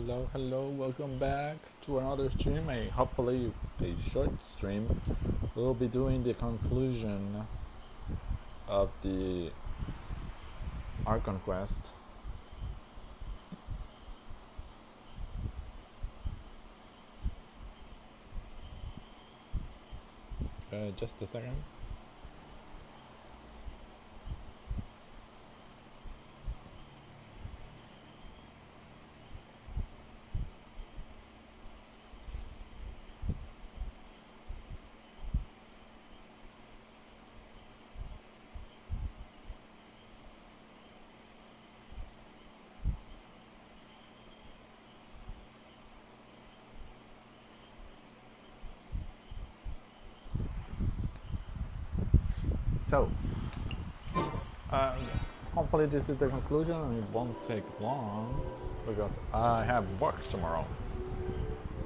hello, welcome back to another stream, hopefully a short stream. We'll be doing the conclusion of the Archon quest. Just a second. So, hopefully this is the conclusion and it won't take long because I have work tomorrow.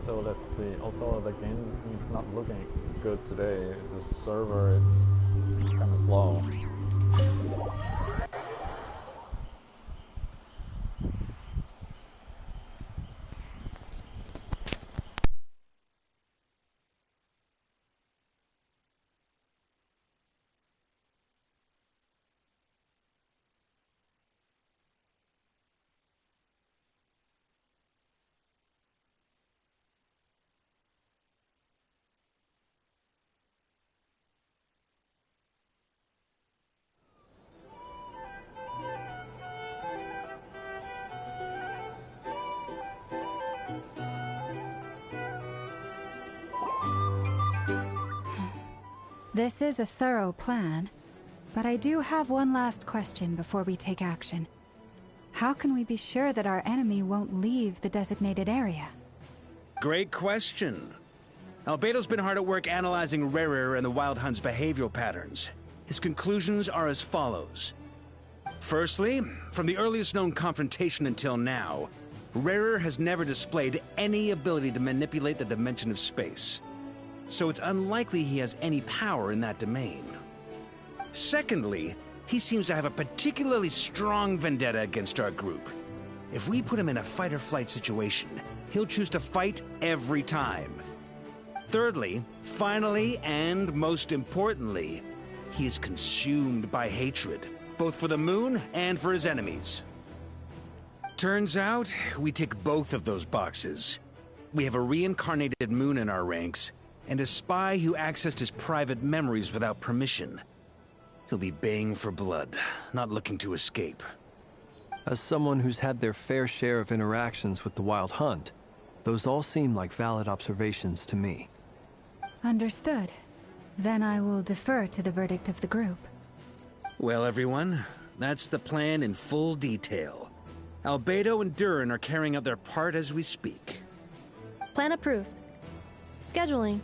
So let's see. Also, the game is not looking good today. The server is kind of slow. This is a thorough plan, but I do have one last question before we take action. How can we be sure that our enemy won't leave the designated area? Great question. Albedo's been hard at work analyzing Rarer and the Wild Hunt's behavioral patterns. His conclusions are as follows. Firstly, from the earliest known confrontation until now, Rarer has never displayed any ability to manipulate the dimension of space. So it's unlikely he has any power in that domain. Secondly, he seems to have a particularly strong vendetta against our group. If we put him in a fight-or-flight situation, he'll choose to fight every time. Thirdly, finally, and most importantly, he is consumed by hatred, both for the moon and for his enemies. Turns out, we tick both of those boxes. We have a reincarnated moon in our ranks, and a spy who accessed his private memories without permission. He'll be baying for blood, not looking to escape. As someone who's had their fair share of interactions with the Wild Hunt, those all seem like valid observations to me. Understood. Then I will defer to the verdict of the group. Well, everyone, that's the plan in full detail. Albedo and Duran are carrying out their part as we speak. Plan approved. Scheduling.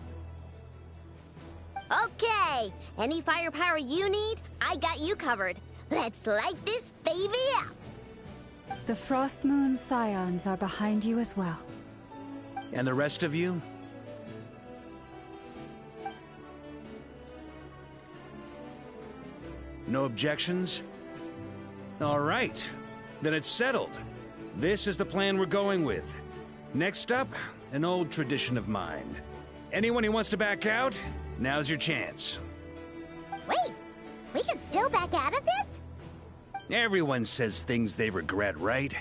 Okay, any firepower you need, I got you covered. Let's light this baby up. The Frost Moon Scions are behind you as well. And the rest of you? No objections? All right, then it's settled. This is the plan we're going with. Next up, an old tradition of mine. Anyone who wants to back out, now's your chance. Wait, we can still back out of this? Everyone says things they regret, right?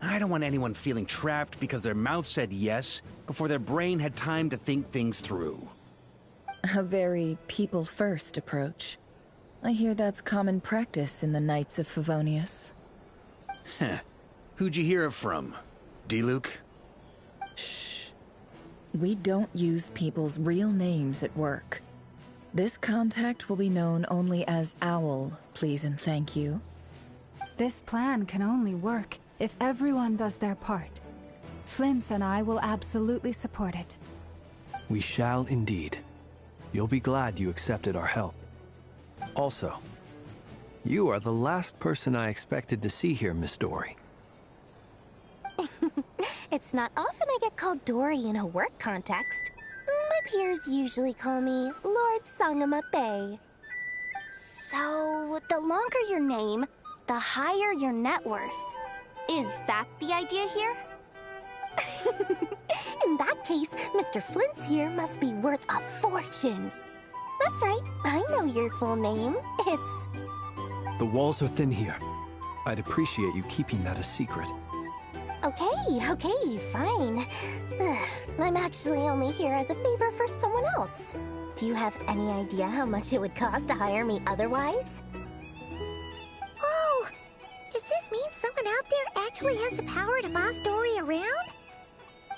I don't want anyone feeling trapped because their mouth said yes before their brain had time to think things through. A very people-first approach. I hear that's common practice in the Knights of Favonius. Heh. Who'd you hear it from? D-Luke? Shh. We don't use people's real names at work. This contact will be known only as Owl, please and thank you. This plan can only work if everyone does their part. Flint's and I will absolutely support it. We shall indeed. You'll be glad you accepted our help. Also, you are the last person I expected to see here, Miss Dory. It's not often I get called Dory in a work context. My peers usually call me Lord Sangama Bay. So, the longer your name, the higher your net worth. Is that the idea here? In that case, Mr. Flint's here must be worth a fortune. That's right, I know your full name. It's... The walls are thin here. I'd appreciate you keeping that a secret. Okay, fine. I'm actually only here as a favor for someone else. Do you have any idea how much it would cost to hire me otherwise? Oh! Does this mean someone out there actually has the power to boss Dory around?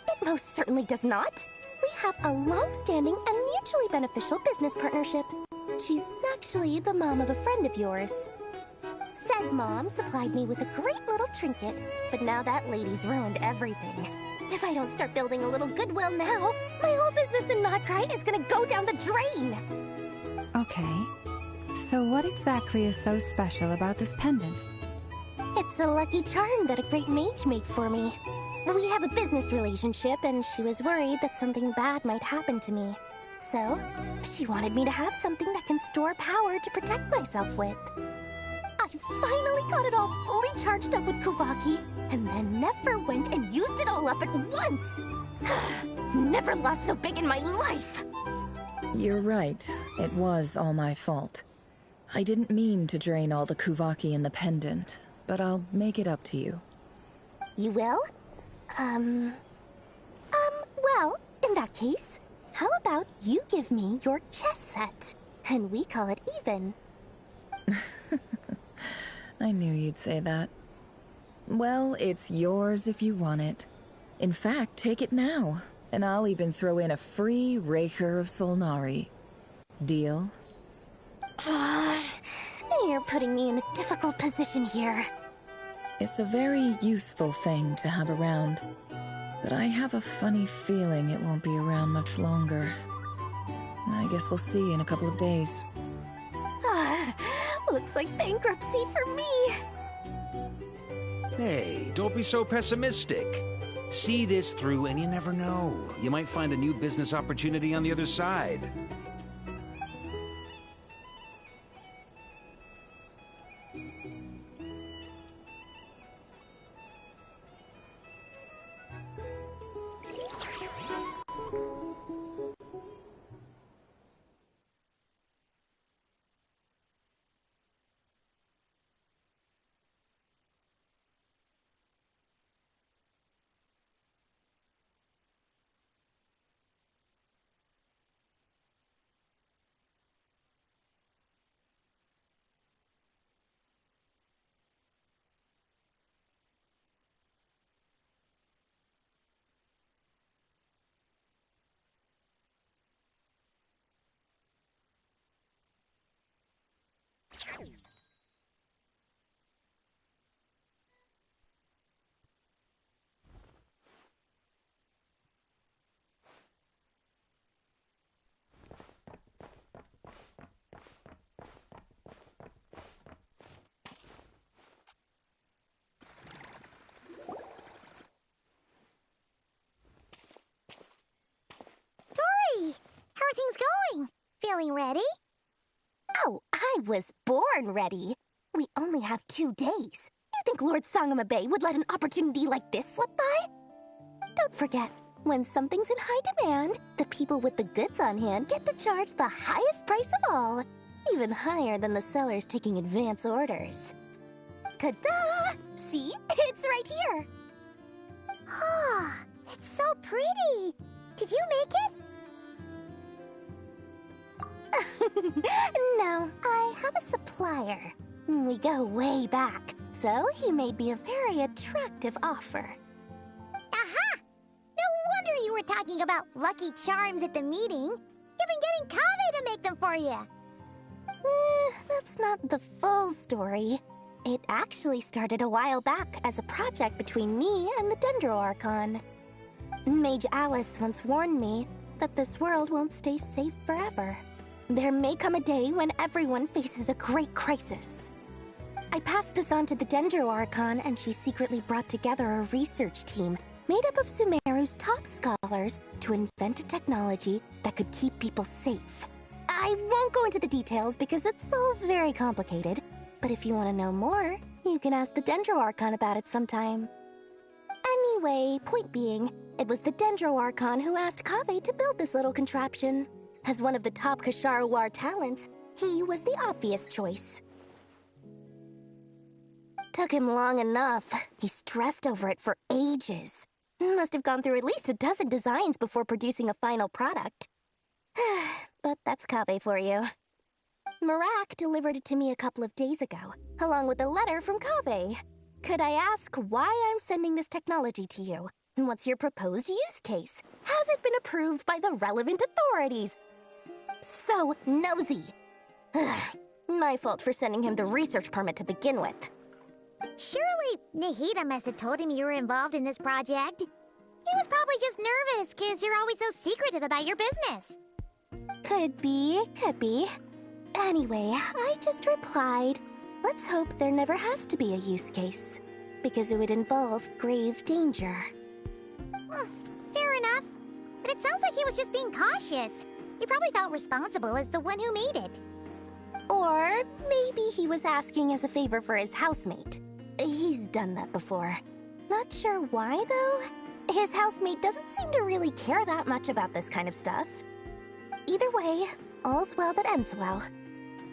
It most certainly does not. We have a long-standing and mutually beneficial business partnership. She's actually the mom of a friend of yours. Said mom supplied me with a great little trinket, but now that lady's ruined everything. If I don't start building a little goodwill now, my whole business in Notcry is gonna go down the drain! Okay. So what exactly is so special about this pendant? It's a lucky charm that a great mage made for me. We have a business relationship, and she was worried that something bad might happen to me. So, she wanted me to have something that can store power to protect myself with. I finally got it all fully charged up with Kuvaki, and then never went and used it all up at once! Never lost so big in my life! You're right. It was all my fault. I didn't mean to drain all the Kuvaki in the pendant, but I'll make it up to you. You will? Well, in that case, how about you give me your chess set, and we call it even? I knew you'd say that. Well, it's yours if you want it. In fact, take it now, and I'll even throw in a free Raker of Solnari. Deal? You're putting me in a difficult position here. It's a very useful thing to have around, but I have a funny feeling it won't be around much longer. I guess we'll see in a couple of days. Looks like bankruptcy for me. Hey, don't be so pessimistic. See this through and you never know. You might find a new business opportunity on the other side. Dory! How are things going? Feeling ready? Oh, I was born ready. We only have 2 days. You think Lord Sangamabe would let an opportunity like this slip by? Don't forget, when something's in high demand, the people with the goods on hand get to charge the highest price of all, even higher than the sellers taking advance orders. Ta-da! See? It's right here! Oh, it's so pretty! Did you make it? No, I have a supplier. We go way back, so he made me a very attractive offer. Aha! No wonder you were talking about lucky charms at the meeting. You've been getting Kaveh to make them for you. That's not the full story. It actually started a while back as a project between me and the Dendro Archon. Mage Alice once warned me that this world won't stay safe forever. There may come a day when everyone faces a great crisis. I passed this on to the Dendro Archon, and she secretly brought together a research team made up of Sumeru's top scholars to invent a technology that could keep people safe. I won't go into the details because it's all very complicated, but if you want to know more, you can ask the Dendro Archon about it sometime. Anyway, point being, it was the Dendro Archon who asked Kaveh to build this little contraption. As one of the top Kashara War talents, he was the obvious choice. Took him long enough. He stressed over it for ages. Must have gone through at least a dozen designs before producing a final product. But that's Kaveh for you. Marak delivered it to me a couple of days ago, along with a letter from Kaveh. Could I ask why I'm sending this technology to you? And what's your proposed use case? Has it been approved by the relevant authorities? So nosy. My fault for sending him the research permit to begin with. Surely Nahida must have told him you were involved in this project. He was probably just nervous because you're always so secretive about your business. Could be, could be. Anyway, I just replied, let's hope there never has to be a use case, because it would involve grave danger. Fair enough. But it sounds like he was just being cautious. He probably felt responsible as the one who made it. Or maybe he was asking as a favor for his housemate. He's done that before. Not sure why, though. His housemate doesn't seem to really care that much about this kind of stuff. Either way, all's well that ends well.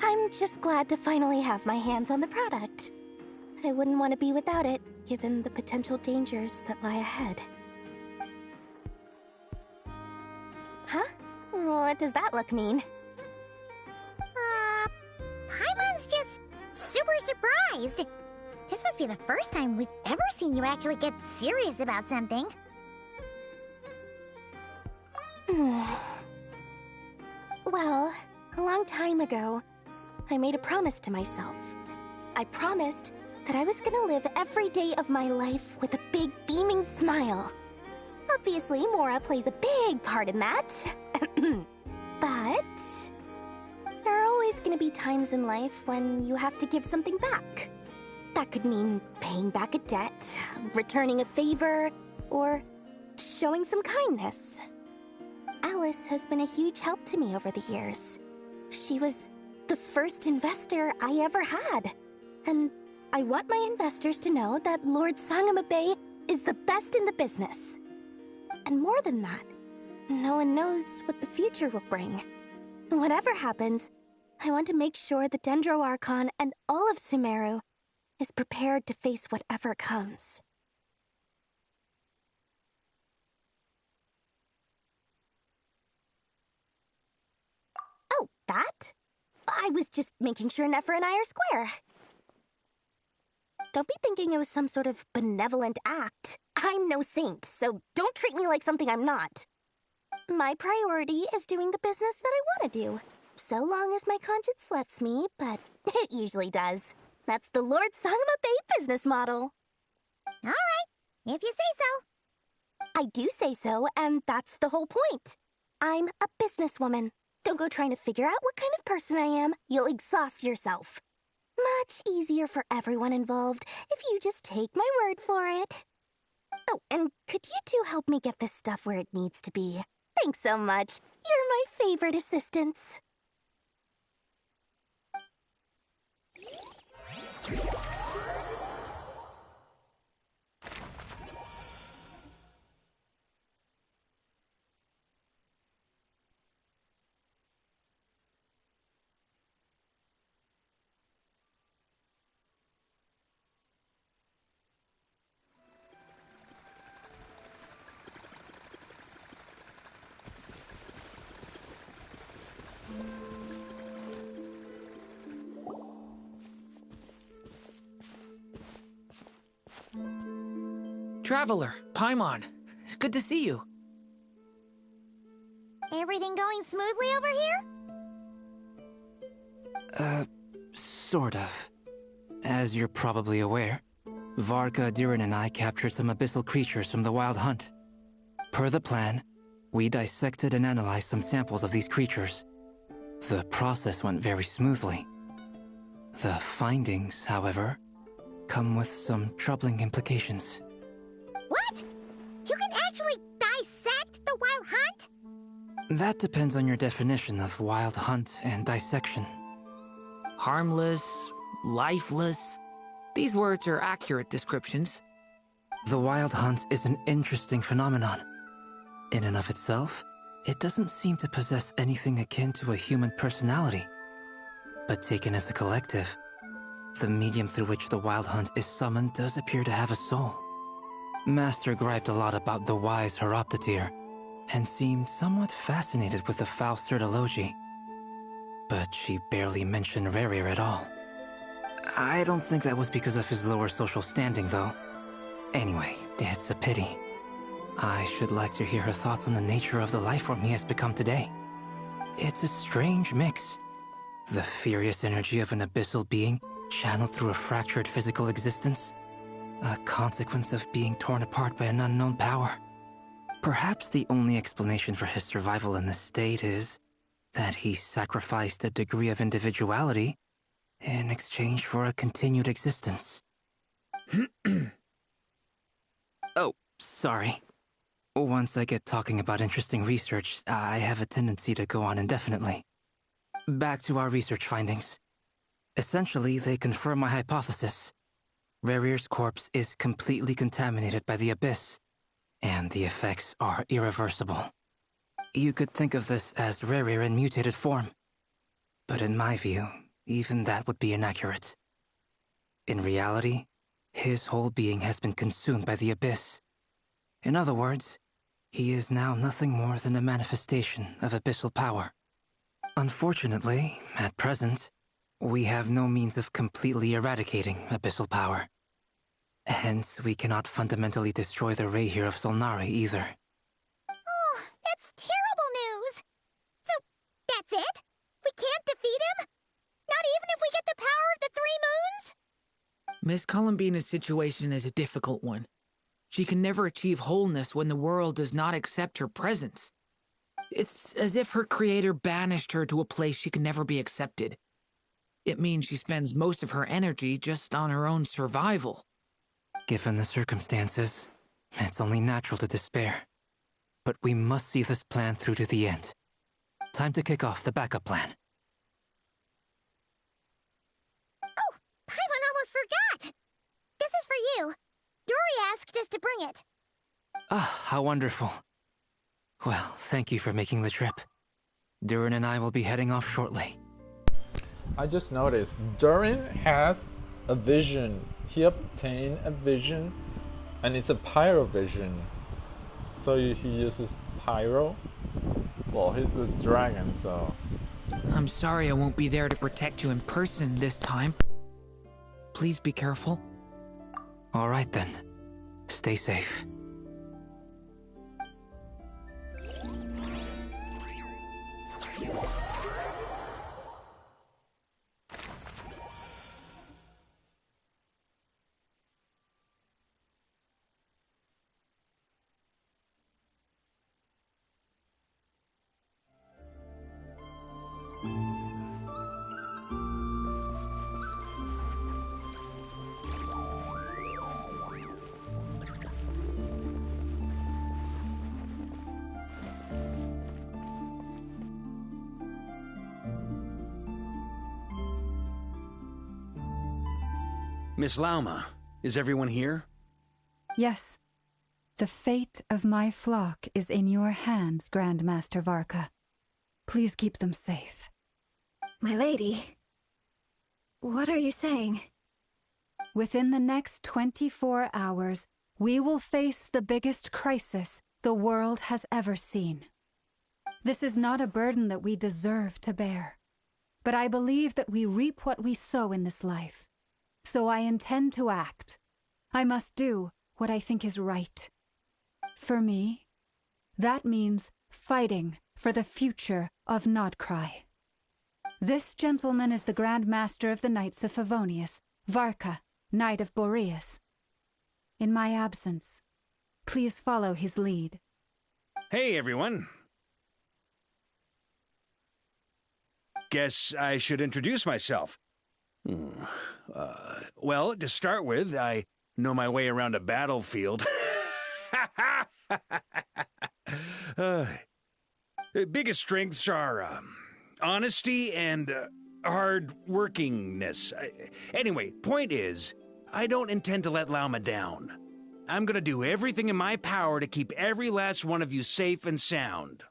I'm just glad to finally have my hands on the product. I wouldn't want to be without it, given the potential dangers that lie ahead. Huh? What does that look mean? Paimon's just super surprised. This must be the first time we've ever seen you actually get serious about something. Well, a long time ago, I made a promise to myself. I promised that I was gonna live every day of my life with a big beaming smile. Obviously, Mora plays a big part in that. But there are always gonna be times in life when you have to give something back. That could mean paying back a debt, returning a favor, or showing some kindness. Alice has been a huge help to me over the years. She was the first investor I ever had. And I want my investors to know that Lord Sangamabe is the best in the business. And more than that, no one knows what the future will bring. Whatever happens, I want to make sure the Dendro Archon and all of Sumeru is prepared to face whatever comes. Oh, that? I was just making sure Nefer and I are square. Don't be thinking it was some sort of benevolent act. I'm no saint, so don't treat me like something I'm not. My priority is doing the business that I want to do, so long as my conscience lets me, but it usually does. That's the Lord Sangamabe business model. All right, if you say so. I do say so, and that's the whole point. I'm a businesswoman. Don't go trying to figure out what kind of person I am. You'll exhaust yourself. Much easier for everyone involved if you just take my word for it. Oh, and could you two help me get this stuff where it needs to be? Thanks so much. You're my favorite assistants. Traveler, Paimon, it's good to see you. Everything going smoothly over here? Sort of. As you're probably aware, Varka, Diren, and I captured some abyssal creatures from the Wild Hunt. Per the plan, we dissected and analyzed some samples of these creatures. The process went very smoothly. The findings, however, come with some troubling implications. What? You can actually dissect the Wild Hunt? That depends on your definition of Wild Hunt and dissection. Harmless, lifeless. These words are accurate descriptions. The Wild Hunt is an interesting phenomenon. In and of itself, it doesn't seem to possess anything akin to a human personality. But taken as a collective, the medium through which the Wild Hunt is summoned does appear to have a soul. Master griped a lot about the wise Horoptetyr, and seemed somewhat fascinated with the foul Certology. But she barely mentioned Rerir at all. I don't think that was because of his lower social standing, though. Anyway, it's a pity. I should like to hear her thoughts on the nature of the life form he has become today. It's a strange mix. The furious energy of an abyssal being channeled through a fractured physical existence. A consequence of being torn apart by an unknown power. Perhaps the only explanation for his survival in this state is that he sacrificed a degree of individuality in exchange for a continued existence. Oh, sorry. Once I get talking about interesting research, I have a tendency to go on indefinitely. Back to our research findings. Essentially, they confirm my hypothesis. Rerir's corpse is completely contaminated by the Abyss, and the effects are irreversible. You could think of this as Rerir in mutated form. But in my view, even that would be inaccurate. In reality, his whole being has been consumed by the Abyss. In other words, he is now nothing more than a manifestation of abyssal power. Unfortunately, at present, we have no means of completely eradicating abyssal power. Hence, we cannot fundamentally destroy the Rayhir of Solnari either. Oh, that's terrible news! So, that's it? We can't defeat him? Not even if we get the power of the Three Moons? Miss Columbina's situation is a difficult one. She can never achieve wholeness when the world does not accept her presence. It's as if her creator banished her to a place she can never be accepted. It means she spends most of her energy just on her own survival. Given the circumstances, it's only natural to despair. But we must see this plan through to the end. Time to kick off the backup plan. Oh, Paimon almost forgot! This is for you. Dory asked us to bring it. Ah, how wonderful. Well, thank you for making the trip. Durin and I will be heading off shortly. I just noticed Durin has a vision. He obtained a vision, and it's a pyro vision. So he uses pyro. Well, he's a dragon, so. I'm sorry I won't be there to protect you in person this time. Please be careful. All right then. Stay safe. Miss Lauma, is everyone here? Yes. The fate of my flock is in your hands, Grandmaster Varka. Please keep them safe. My lady, what are you saying? Within the next 24 hours, we will face the biggest crisis the world has ever seen. This is not a burden that we deserve to bear, but I believe that we reap what we sow in this life. So I intend to act. I must do what I think is right. For me, that means fighting for the future of Nodcry. This gentleman is the Grand Master of the Knights of Favonius, Varka, Knight of Boreas. In my absence, please follow his lead. Hey, everyone. Guess I should introduce myself. Well, to start with, I know my way around a battlefield. Biggest strengths are honesty and hard-workingness. Anyway, point is, I don't intend to let Lauma down. I'm gonna do everything in my power to keep every last one of you safe and sound.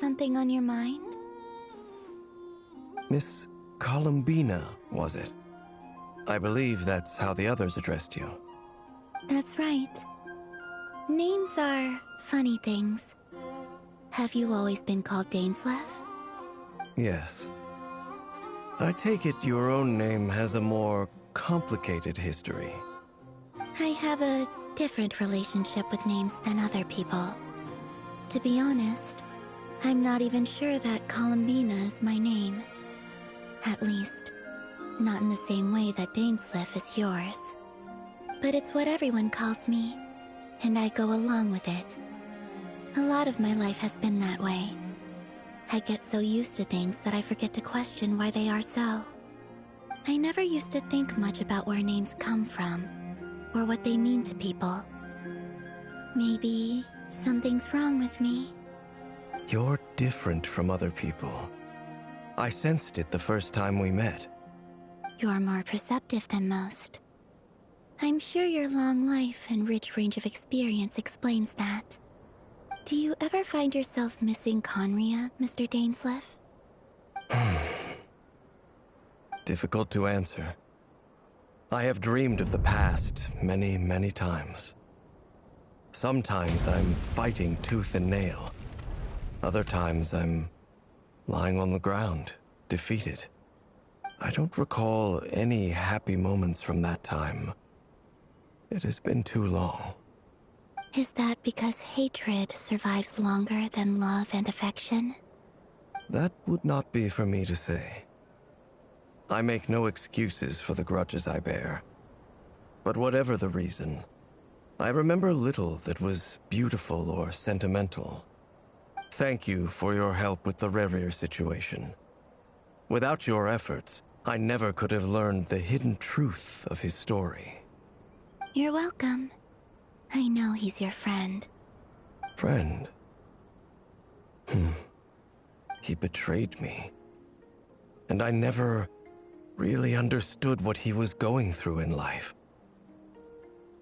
Something on your mind? Miss Columbina, was it? I believe that's how the others addressed you. That's right. Names are funny things. Have you always been called Dainsleif? Yes. I take it your own name has a more complicated history. I have a different relationship with names than other people. To be honest, I'm not even sure that Columbina is my name. At least, not in the same way that Dainsleif is yours. But it's what everyone calls me, and I go along with it. A lot of my life has been that way. I get so used to things that I forget to question why they are so. I never used to think much about where names come from, or what they mean to people. Maybe something's wrong with me. You're different from other people. I sensed it the first time we met. You're more perceptive than most. I'm sure your long life and rich range of experience explains that. Do you ever find yourself missing Conria, Mr. Dainsleif? Difficult to answer. I have dreamed of the past many, many times. Sometimes I'm fighting tooth and nail. Other times I'm lying on the ground, defeated. I don't recall any happy moments from that time. It has been too long. Is that because hatred survives longer than love and affection? That would not be for me to say. I make no excuses for the grudges I bear. But whatever the reason, I remember little that was beautiful or sentimental. Thank you for your help with the Rerir situation. Without your efforts, I never could have learned the hidden truth of his story. You're welcome. I know he's your friend. Friend? He betrayed me. And I never really understood what he was going through in life.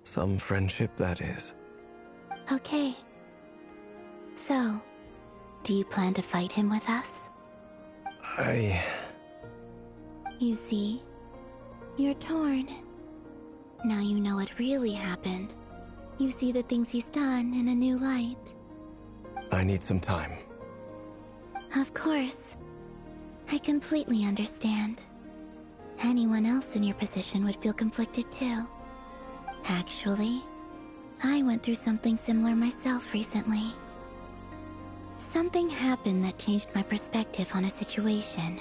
Some friendship, that is. Okay. So, do you plan to fight him with us? You see, you're torn. Now you know what really happened. You see the things he's done in a new light. I need some time. Of course. I completely understand. Anyone else in your position would feel conflicted too. Actually, I went through something similar myself recently. Something happened that changed my perspective on a situation.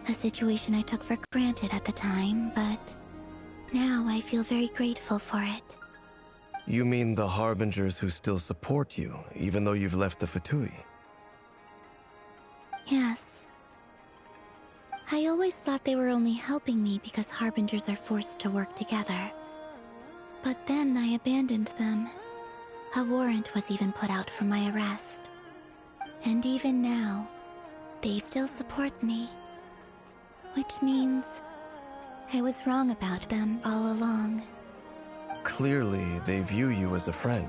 A situation I took for granted at the time, but now I feel very grateful for it. You mean the Harbingers who still support you, even though you've left the Fatui? Yes. I always thought they were only helping me because Harbingers are forced to work together. But then I abandoned them. A warrant was even put out for my arrest. And even now, they still support me. Which means I was wrong about them all along. Clearly, they view you as a friend.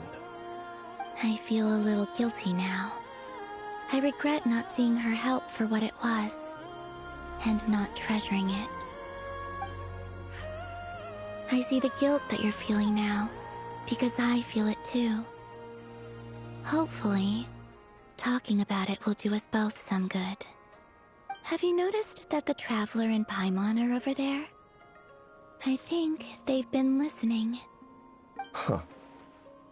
I feel a little guilty now. I regret not seeing her help for what it was, and not treasuring it. I see the guilt that you're feeling now, because I feel it too. Hopefully, talking about it will do us both some good. Have you noticed that the Traveler and Paimon are over there? I think they've been listening. Huh.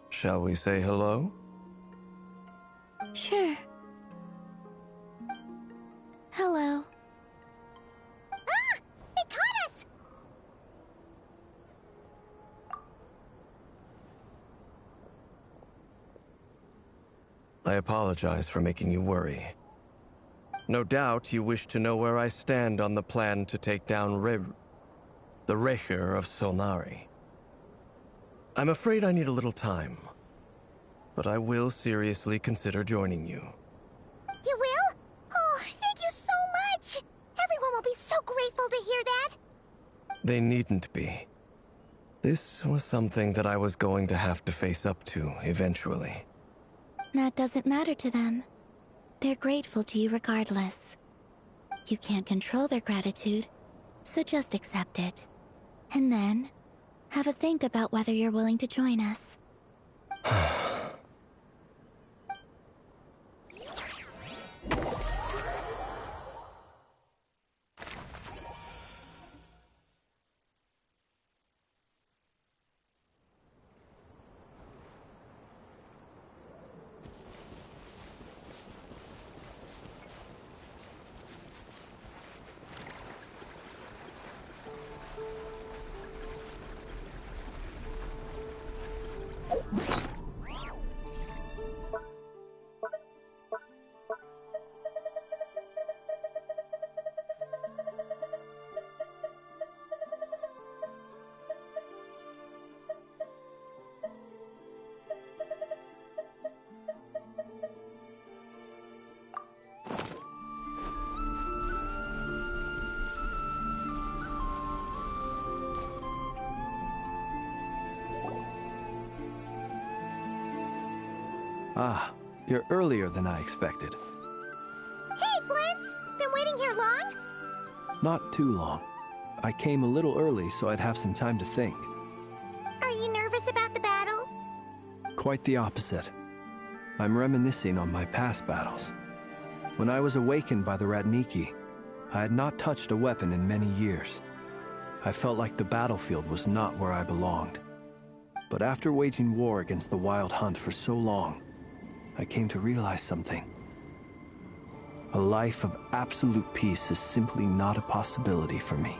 Shall we say hello? Sure. Hello. Ah! They caught us! I apologize for making you worry. No doubt you wish to know where I stand on the plan to take down the Recher of Solnari. I'm afraid I need a little time, but I will seriously consider joining you. You will? Oh, thank you so much! Everyone will be so grateful to hear that! They needn't be. This was something that I was going to have to face up to eventually. That doesn't matter to them. They're grateful to you regardless. You can't control their gratitude, so just accept it. And then, have a think about whether you're willing to join us. Ah, you're earlier than I expected. Hey, Flint's! Been waiting here long? Not too long. I came a little early so I'd have some time to think. Are you nervous about the battle? Quite the opposite. I'm reminiscing on my past battles. When I was awakened by the Radniki, I had not touched a weapon in many years. I felt like the battlefield was not where I belonged. But after waging war against the Wild Hunt for so long, I came to realize something. A life of absolute peace is simply not a possibility for me.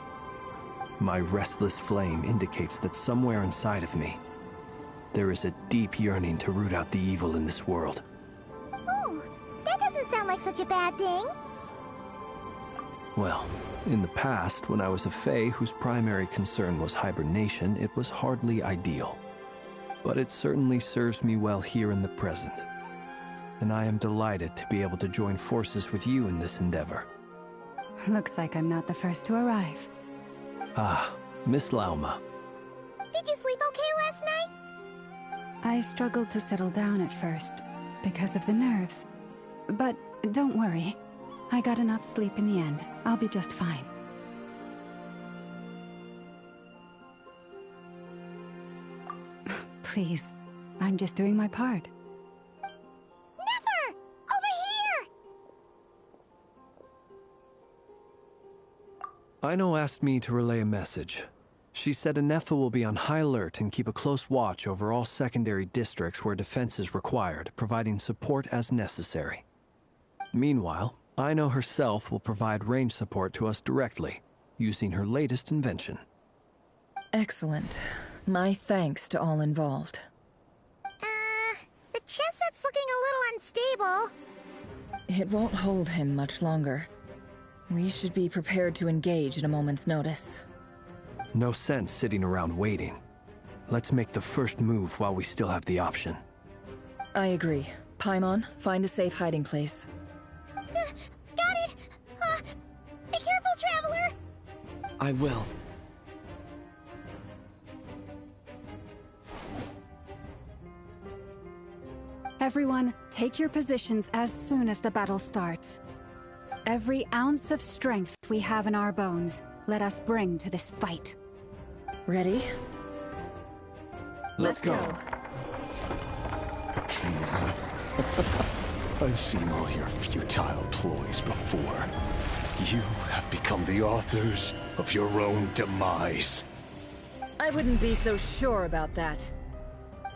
My restless flame indicates that somewhere inside of me, there is a deep yearning to root out the evil in this world. Oh, that doesn't sound like such a bad thing. Well, in the past, when I was a Fae whose primary concern was hibernation, it was hardly ideal. But it certainly serves me well here in the present. And I am delighted to be able to join forces with you in this endeavor. Looks like I'm not the first to arrive. Ah, Miss Lauma. Did you sleep okay last night? I struggled to settle down at first, because of the nerves. But don't worry. I got enough sleep in the end. I'll be just fine. Please, I'm just doing my part. Never! Over here! Aino asked me to relay a message. She said Anefa will be on high alert and keep a close watch over all secondary districts where defense is required, providing support as necessary. Meanwhile, Aino herself will provide range support to us directly, using her latest invention. Excellent. My thanks to all involved. The chest set's looking a little unstable. It won't hold him much longer. We should be prepared to engage at a moment's notice. No sense sitting around waiting. Let's make the first move while we still have the option. I agree. Paimon, find a safe hiding place. Got it! Be careful, Traveler! I will. Everyone, take your positions as soon as the battle starts. Every ounce of strength we have in our bones, let us bring to this fight. Ready? Let's go. I've seen all your futile ploys before. You have become the authors of your own demise. I wouldn't be so sure about that.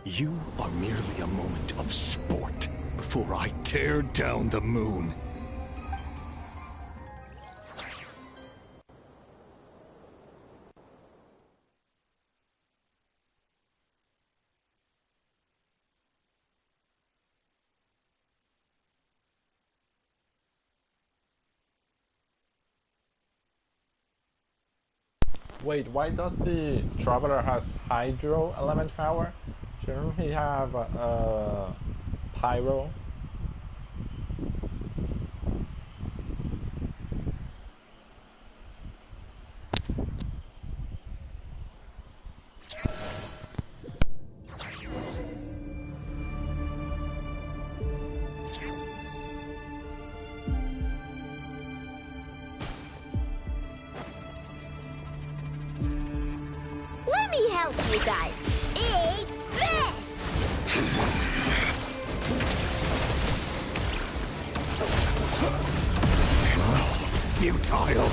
You are merely a moment of sport before I tear down the moon. Wait, why does the Traveler has Hydro element power? Shouldn't he have Pyro? Let me help you guys. Eat this! Futile!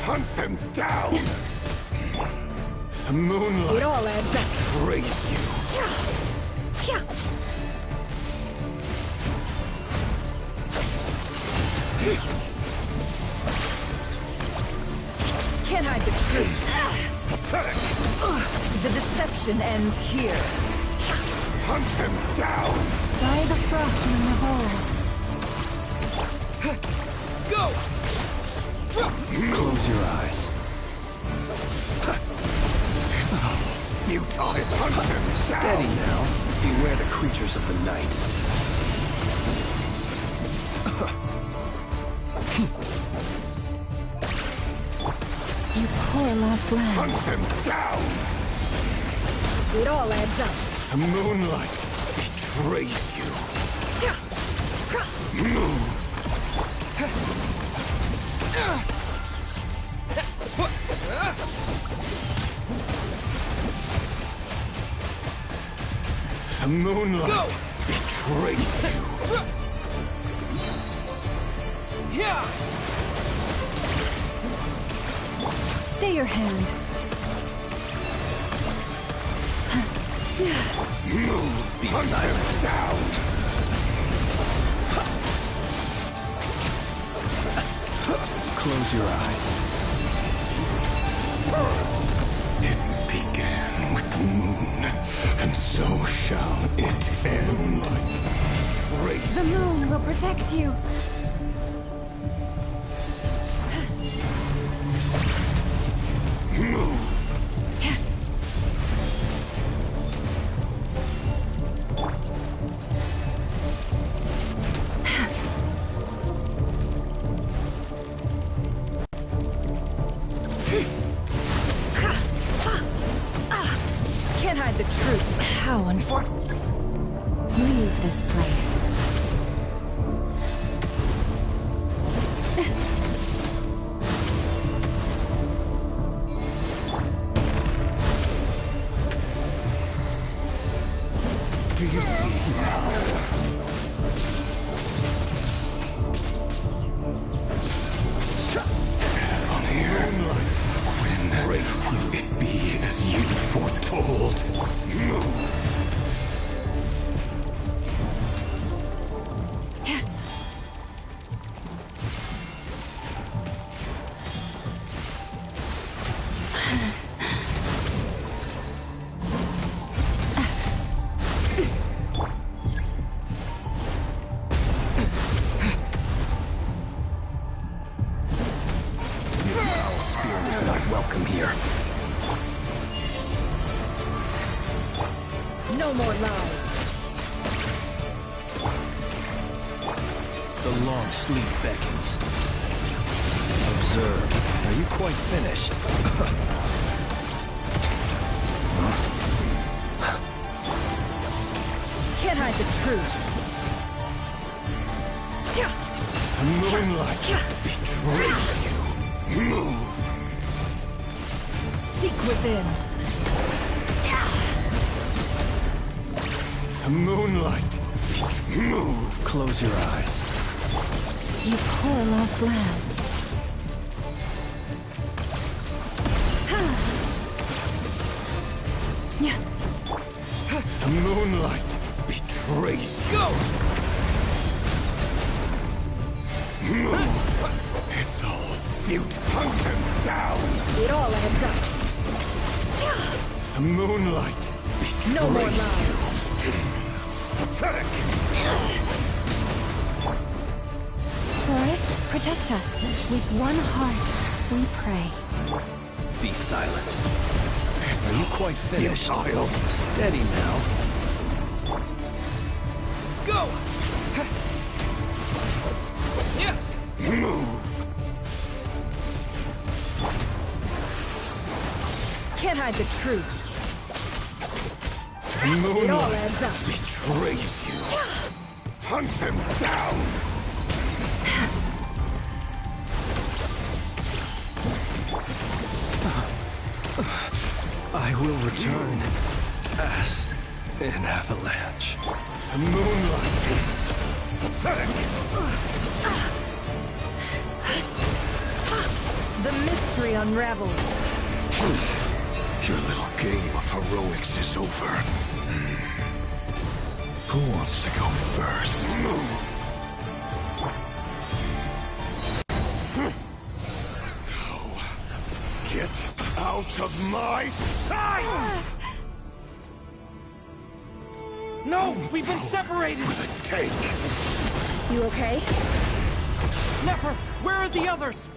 Hunt them down! The moonlight It all adds up. betrays you! Can't hide the truth. Pathetic! The deception ends here. Hunt them down! By the frosting of old. Go! Close your eyes. Futile! Hunt them down! Steady now. Beware the creatures of the night. You poor lost lamb. Hunt them down! It all adds up. The moonlight betrays you! Move! The moonlight betrays you! Stay your hand. Move! Be Hunt silent. them down! Close your eyes. It began with the moon, and so shall it end. Raise The moon will protect you. move! Can't hide the truth. How unfortunate. Leave this place. Do you see now? From here, when will it be as you foretold? Move! Spirit is not welcome here. No more lies. The long sleep beckons. Observe. Are you quite finished? Can't hide the truth. The moonlight betrays you. Move! Seek within. The moonlight. Move! Close your eyes. You poor lost lamb. Yeah. The moonlight betrays you. Go! Move! It's all futile. Hunt them down! It all adds up. The moonlight betrays No more you. lies. Pathetic! Forest, Protect us. With one heart, we pray. Be silent. Are you quite finished? Futile. Steady now. Go! Yeah! Move! Can't hide the truth. It all Moonlight adds up. betrays you. Hunt them down! I will return as an avalanche. The moonlight. Pathetic! The mystery unravels. Your little game of heroics is over. Who wants to go first? Move! Now, get out of my sight! No! We've been separated! With a take! You okay? Nefer! Where are the others?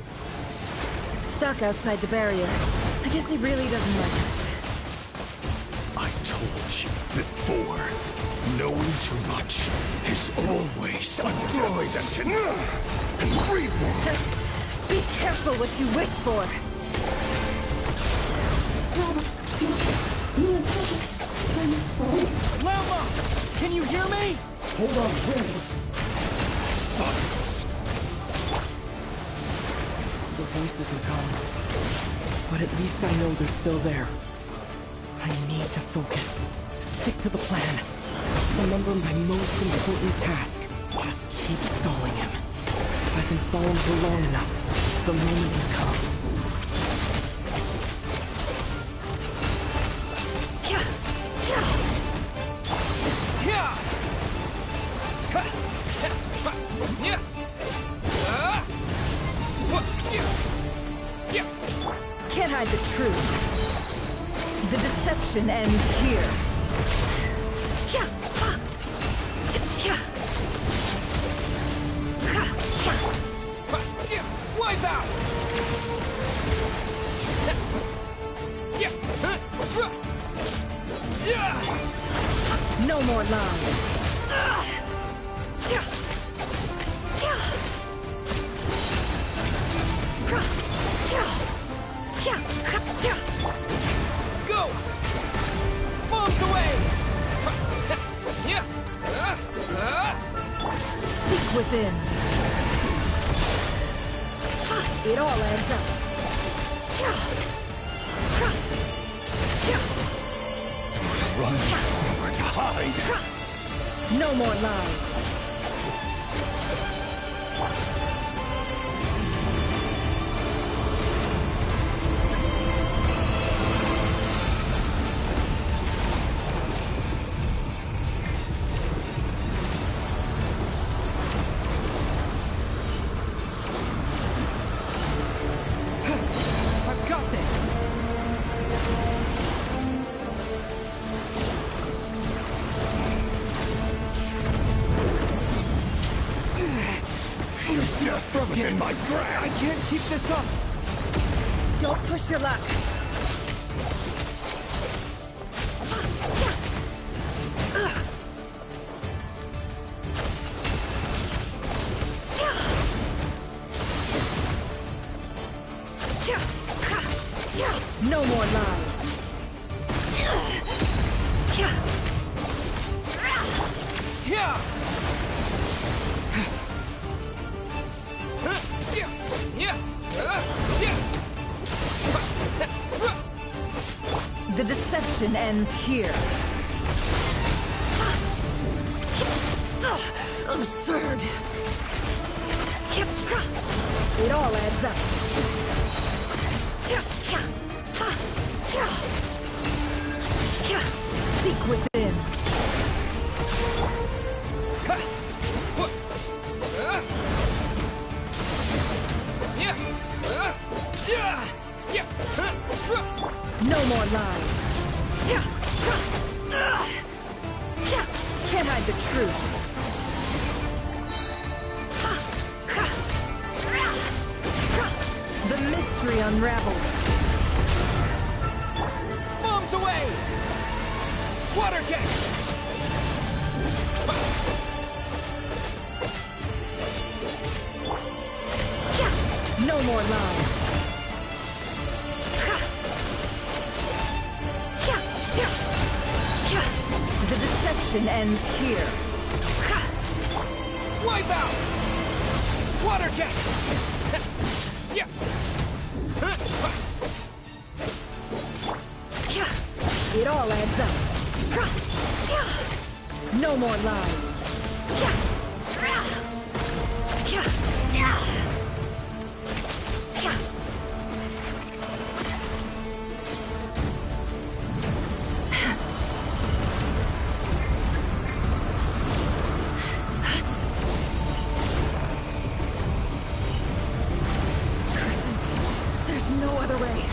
Stuck outside the barrier. I guess he really doesn't like us. I told you before, knowing too much is always a destroy sentence. And reward. Be careful what you wish for. Lama! Can you hear me? Silence. The voices are gone. But at least I know they're still there. I need to focus. Stick to the plan. Remember my most important task. Just keep stalling him. If I can stall him for long enough, the moment will come. Can't hide the truth. The deception ends here. Wipe out! No more lies. Go! Bombs away! Seek within. It all adds up. Run or to hide. No more lies. I've got this! Death within my grasp. I can't keep this up! Don't push your luck. No more lies. Yeah! The deception ends here. Absurd. It all adds up. Seek within. No more lies. Can't hide the truth. mystery unravels. Bombs away! Water jet! No more lies. The deception ends here. Wipe out! Water jet! It all adds up. No more lies. There's no other way.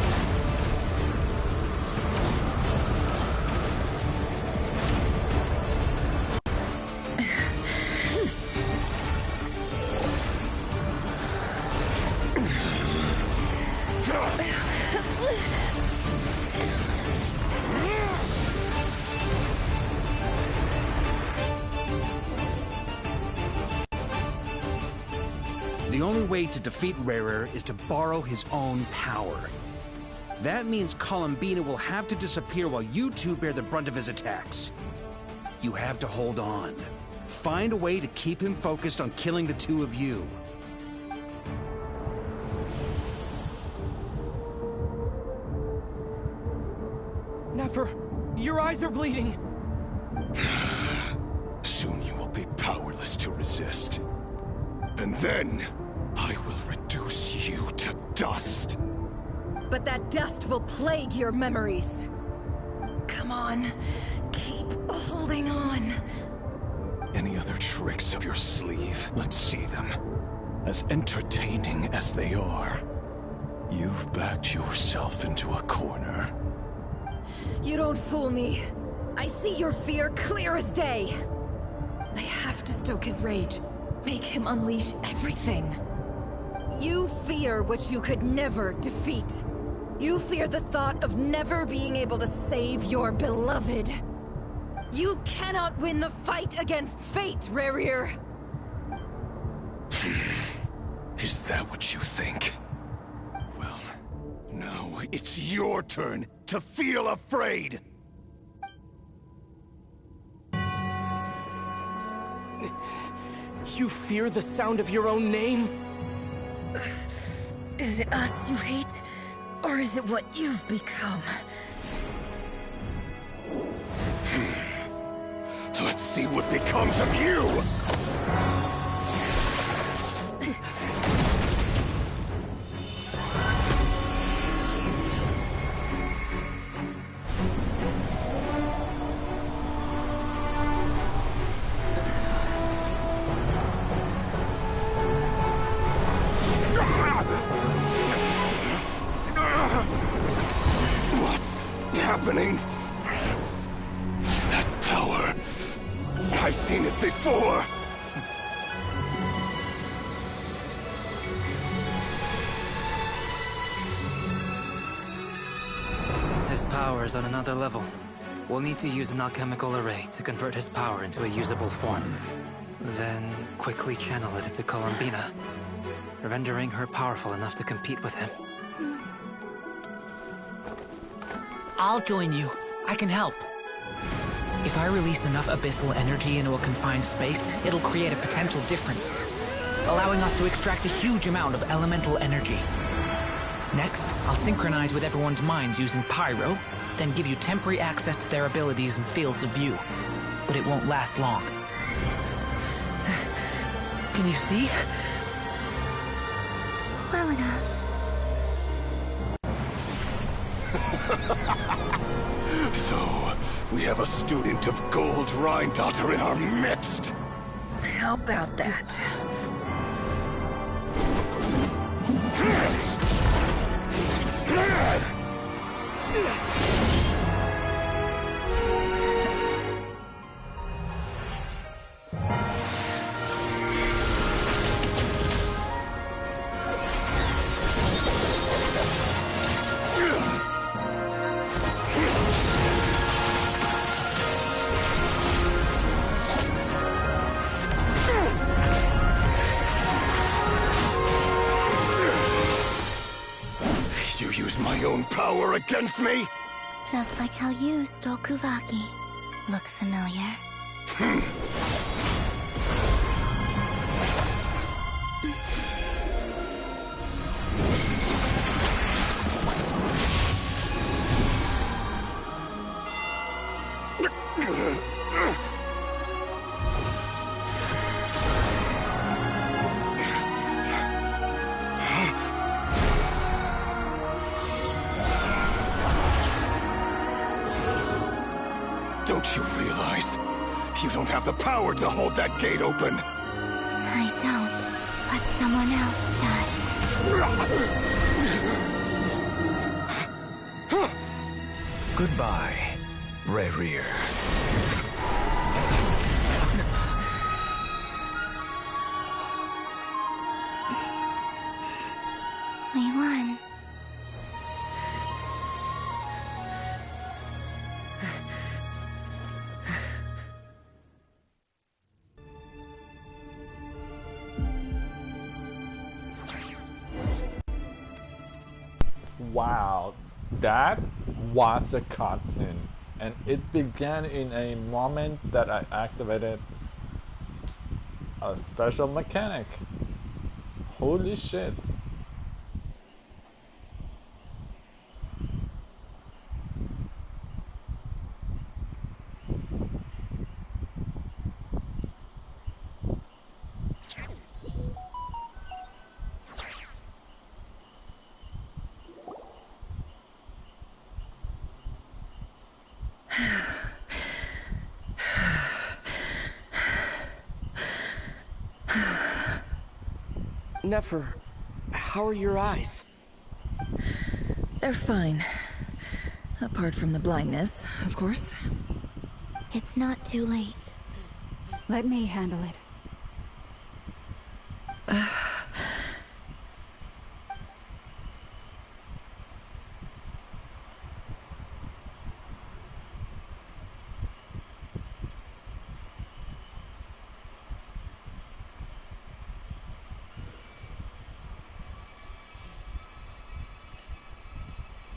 The only way to defeat Rarer is to borrow his own power. That means Columbina will have to disappear while you two bear the brunt of his attacks. You have to hold on. Find a way to keep him focused on killing the two of you. Nefer, your eyes are bleeding. Soon you will be powerless to resist. And then, I will reduce you to dust. But that dust will plague your memories. Come on, keep holding on. Any other tricks up your sleeve? Let's see them. As entertaining as they are, you've backed yourself into a corner. You don't fool me. I see your fear clear as day. I have to stoke his rage. Make him unleash everything. You fear what you could never defeat. You fear the thought of never being able to save your beloved. You cannot win the fight against fate, Rarer. Is that what you think? Well, now it's your turn to feel afraid! You fear the sound of your own name? Is it us you hate? Or is it what you've become? Let's see what becomes of you! What's happening? That power... I've seen it before! His power is on another level. We'll need to use an alchemical array to convert his power into a usable form. Then quickly channel it into Columbina, rendering her powerful enough to compete with him. I'll join you. I can help. If I release enough abyssal energy into a confined space, it'll create a potential difference, allowing us to extract a huge amount of elemental energy. Next, I'll synchronize with everyone's minds using Pyro, then give you temporary access to their abilities and fields of view. But it won't last long. Can you see? Well enough. So, we have a student of Gold Rheindotter in our midst. How about that? power against me? Just like how you stole Kuvaki. Look familiar? Don't you realize? You don't have the power to hold that gate open! I don't, but someone else does. Goodbye, Rerir. We won. Wow, that was a cutscene, and it began in a moment that I activated a special mechanic. Holy shit. Nefer, how are your eyes? They're fine. Apart from the blindness, of course. It's not too late. Let me handle it.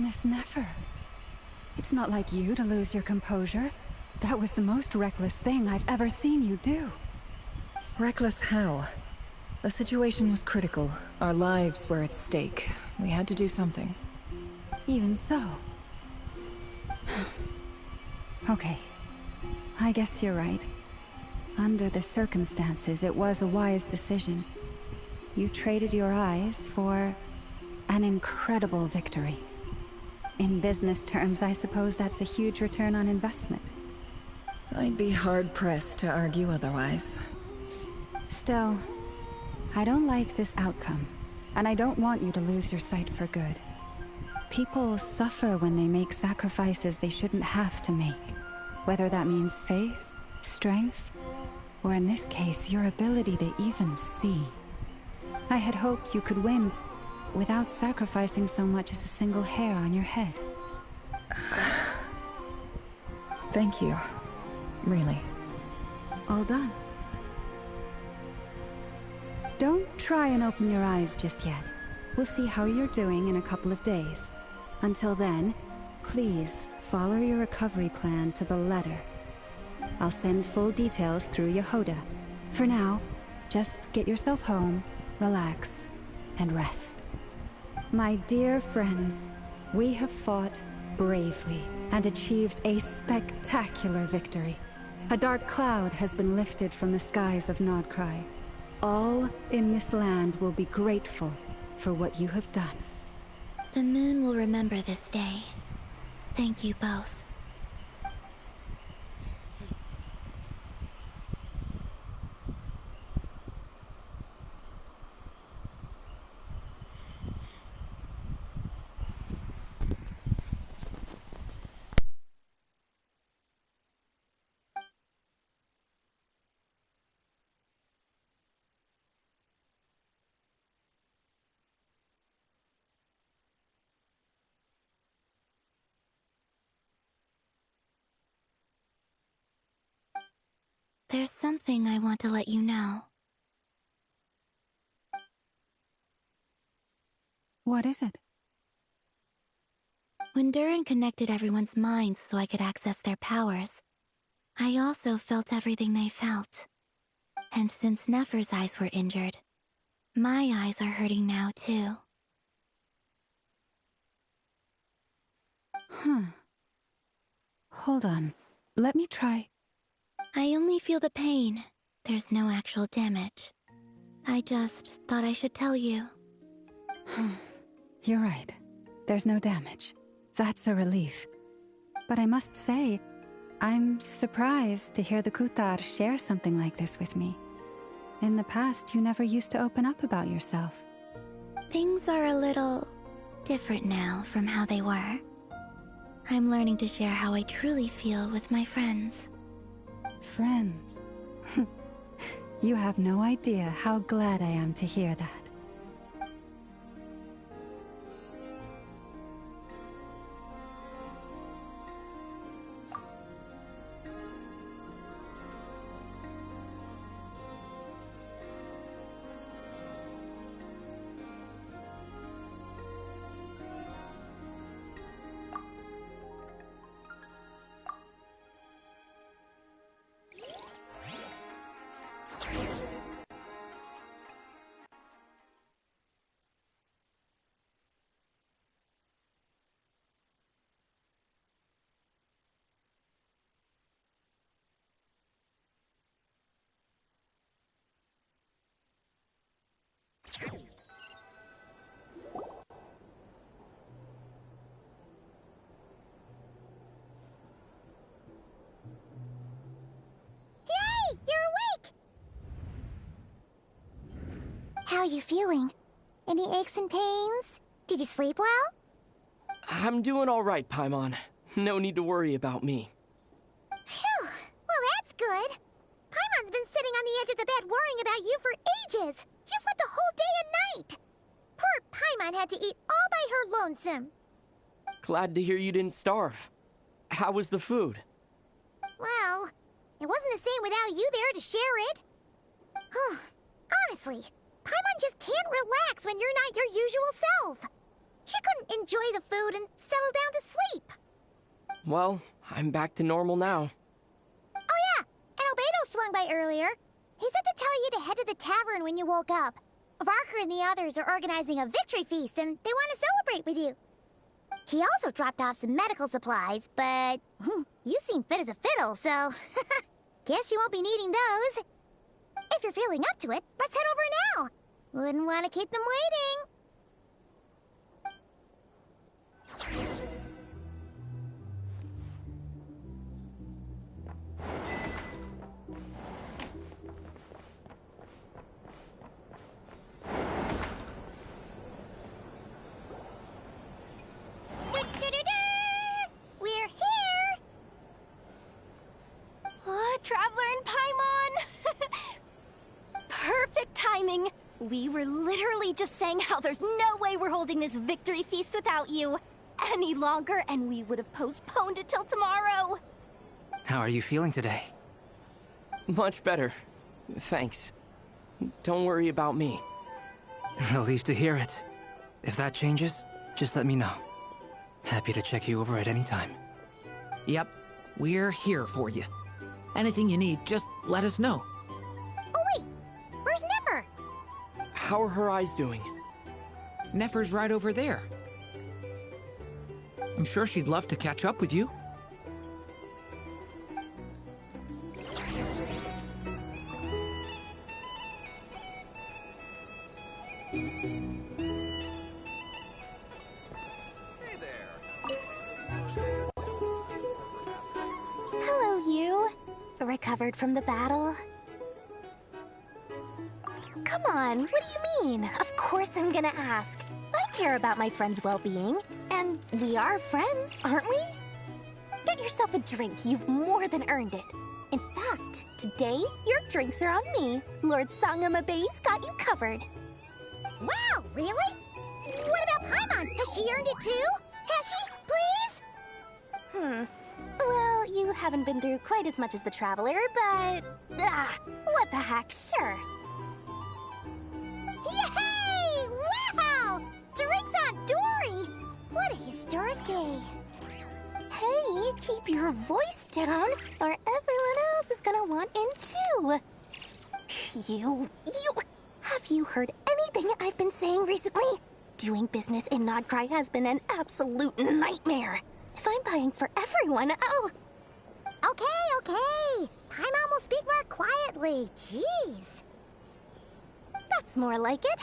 Miss Nefer, it's not like you to lose your composure. That was the most reckless thing I've ever seen you do. Reckless how? The situation was critical. Our lives were at stake. We had to do something. Even so. Okay. I guess you're right. Under the circumstances, it was a wise decision. You traded your eyes for an incredible victory. In business terms, I suppose that's a huge return on investment. I'd be hard-pressed to argue otherwise. Still, I don't like this outcome, and I don't want you to lose your sight for good. People suffer when they make sacrifices they shouldn't have to make, whether that means faith, strength, or in this case, your ability to even see. I had hoped you could win without sacrificing so much as a single hair on your head. Thank you. Really. All done. Don't try and open your eyes just yet. We'll see how you're doing in a couple of days. Until then, please follow your recovery plan to the letter. I'll send full details through Yehoda. For now, just get yourself home, relax, and rest. My dear friends, we have fought bravely and achieved a spectacular victory. A dark cloud has been lifted from the skies of Nodcry. All in this land will be grateful for what you have done. The moon will remember this day. Thank you both. There's something I want to let you know. What is it? When Durin connected everyone's minds so I could access their powers, I also felt everything they felt. And since Nefer's eyes were injured, my eyes are hurting now too. Hold on. Let me try. I only feel the pain. There's no actual damage. I just thought I should tell you. You're right. There's no damage. That's a relief. But I must say, I'm surprised to hear the Kutar share something like this with me. In the past, you never used to open up about yourself. Things are a little different now from how they were. I'm learning to share how I truly feel with my friends. Friends? You have no idea how glad I am to hear that. How are you feeling? Any aches and pains? Did you sleep well? I'm doing all right, Paimon. No need to worry about me. Phew! Well, that's good. Paimon's been sitting on the edge of the bed worrying about you for ages. You slept a whole day and night. Poor Paimon had to eat all by her lonesome. Glad to hear you didn't starve. How was the food? Well, it wasn't the same without you there to share it. Honestly, Paimon just can't relax when you're not your usual self. She couldn't enjoy the food and settle down to sleep. Well, I'm back to normal now. Oh yeah, and Albedo swung by earlier. He said to tell you to head to the tavern when you woke up. Varker and the others are organizing a victory feast and they want to celebrate with you. He also dropped off some medical supplies, but you seem fit as a fiddle, so guess you won't be needing those. If you're feeling up to it, let's head over now. Wouldn't want to keep them waiting. We're here! Oh, Traveler and Paimon! Perfect timing! We were literally just saying how there's no way we're holding this victory feast without you any longer, and we would have postponed it till tomorrow. How are you feeling today? Much better. Thanks. Don't worry about me. Relieved to hear it. If that changes, just let me know. Happy to check you over at any time. Yep, we're here for you. Anything you need, just let us know. Oh wait, where's Nefer? How are her eyes doing? Nefer's right over there. I'm sure she'd love to catch up with you. Hello, you. Recovered from the battle? Come on, what do you mean? Of course I'm gonna ask. I care about my friend's well-being. And we are friends, aren't we? Get yourself a drink. You've more than earned it. In fact, today, your drinks are on me. Lord Sangama Base got you covered. Wow, really? What about Paimon? Has she earned it too? Has she? Please? Well, you haven't been through quite as much as the Traveler, but... what the heck, sure. Yay! Wow! Drinks on Dory! What What a historic day. Hey, keep your voice down, or everyone else is gonna want in too. Have you heard anything I've been saying recently? Doing business in Nodcry has been an absolute nightmare. If I'm buying for everyone, I'll... Okay. Paimon will speak more quietly. Jeez. That's more like it.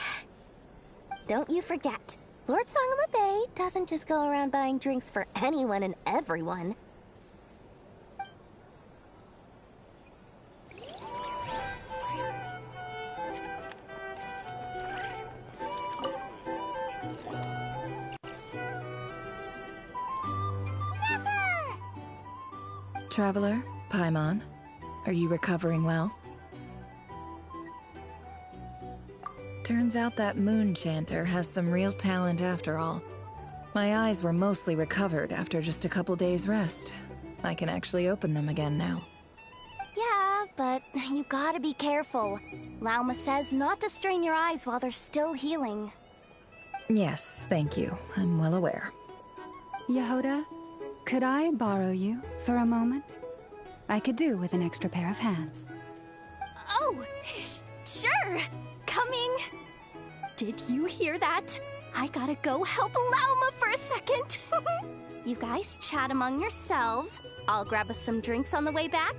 Don't you forget, Lord Sangama Bay doesn't just go around buying drinks for anyone and everyone. Traveler, Paimon, are you recovering well? Turns out that moon chanter has some real talent after all. My eyes were mostly recovered after just a couple days rest. I can actually open them again now. Yeah, but you gotta be careful. Lauma says not to strain your eyes while they're still healing. Yes, thank you. I'm well aware. Yehoda, could I borrow you for a moment? I could do with an extra pair of hands. Oh, sure. Coming. Did you hear that? I gotta go help Lauma for a second. You guys chat among yourselves. I'll grab us some drinks on the way back.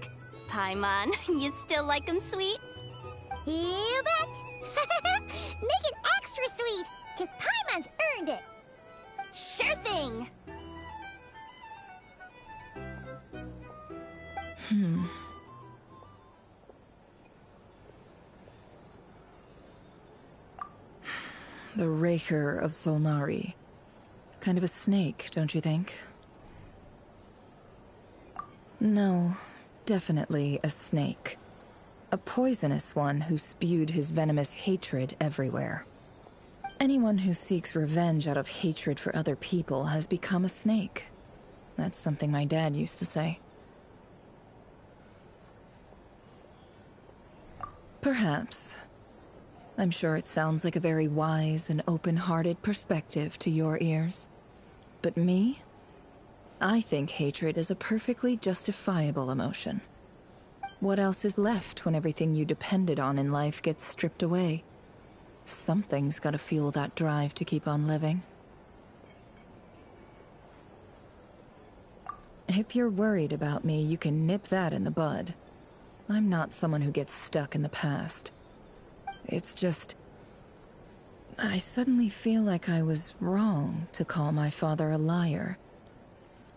Paimon, you still like 'em sweet? You bet. Make it extra sweet, because Paimon's earned it. Sure thing. The Raker of Solnari. Kind of a snake, don't you think? No, definitely a snake. A poisonous one who spewed his venomous hatred everywhere. Anyone who seeks revenge out of hatred for other people has become a snake. That's something my dad used to say. Perhaps. I'm sure it sounds like a very wise and open-hearted perspective to your ears. But me? I think hatred is a perfectly justifiable emotion. What else is left when everything you depended on in life gets stripped away? Something's gotta fuel that drive to keep on living. If you're worried about me, you can nip that in the bud. I'm not someone who gets stuck in the past. It's just... I suddenly feel like I was wrong to call my father a liar.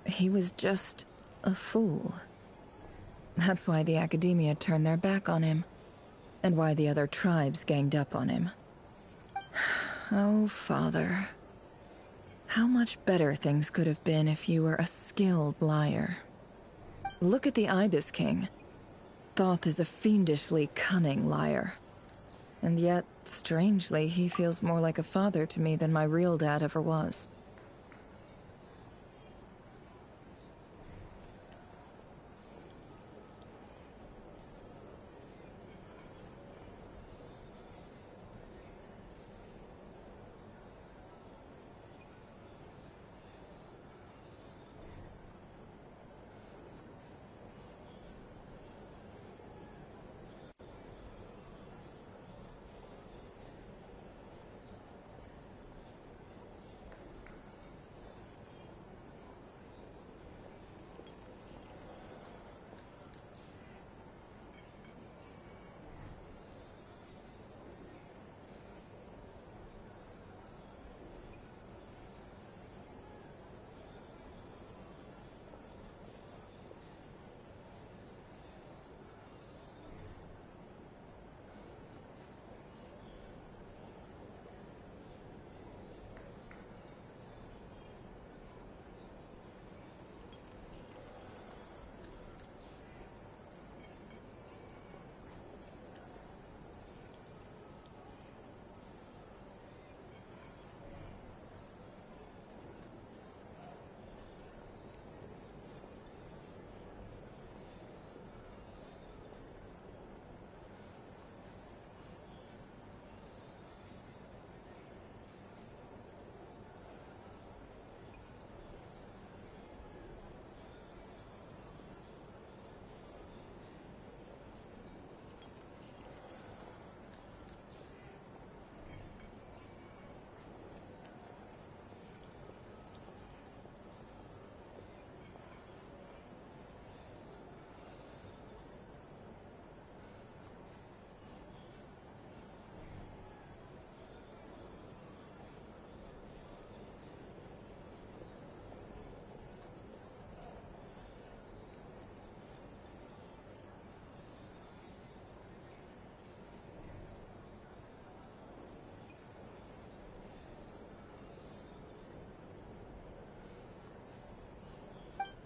He was just a fool. That's why the Academia turned their back on him, and why the other tribes ganged up on him. Oh, Father. How much better things could have been if you were a skilled liar. Look at the Ibis King. Thoth is a fiendishly cunning liar. And yet, strangely, he feels more like a father to me than my real dad ever was.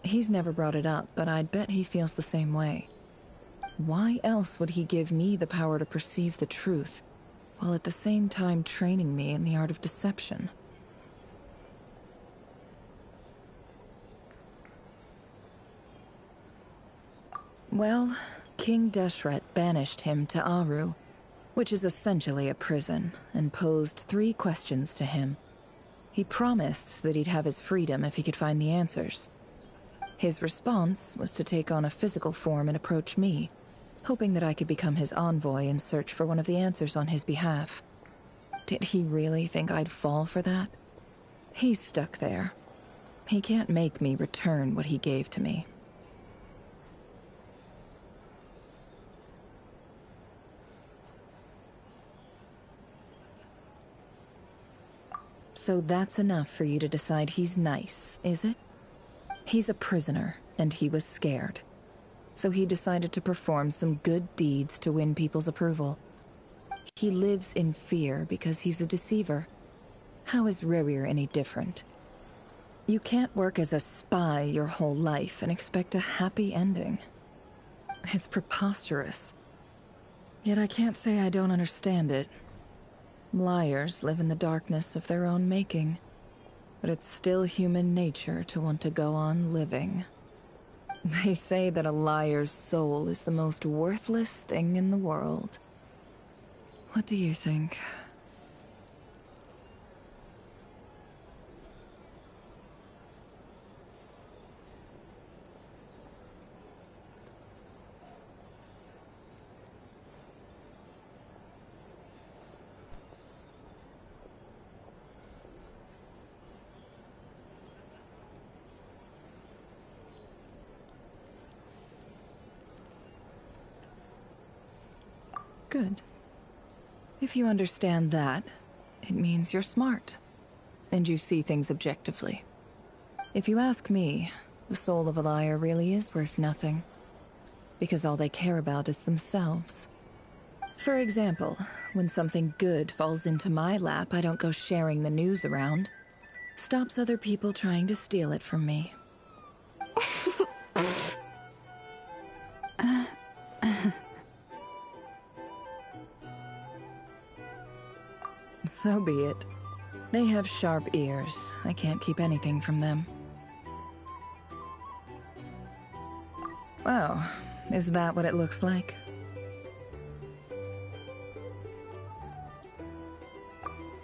He's never brought it up, but I'd bet he feels the same way. Why else would he give me the power to perceive the truth, while at the same time training me in the art of deception? Well, King Deshret banished him to Aru, which is essentially a prison, and posed 3 questions to him. He promised that he'd have his freedom if he could find the answers. His response was to take on a physical form and approach me, hoping that I could become his envoy and search for one of the answers on his behalf. Did he really think I'd fall for that? He's stuck there. He can't make me return what he gave to me. So that's enough for you to decide he's nice, is it? He's a prisoner, and he was scared. So he decided to perform some good deeds to win people's approval. He lives in fear because he's a deceiver. How is Rerir any different? You can't work as a spy your whole life and expect a happy ending. It's preposterous. Yet I can't say I don't understand it. Liars live in the darkness of their own making. But it's still human nature to want to go on living. They say that a liar's soul is the most worthless thing in the world. What do you think? Good. If you understand that, it means you're smart, and you see things objectively. If you ask me, the soul of a liar really is worth nothing, because all they care about is themselves. For example, when something good falls into my lap, I don't go sharing the news around. Stops other people trying to steal it from me. So be it. They have sharp ears. I can't keep anything from them. Oh, is that what it looks like?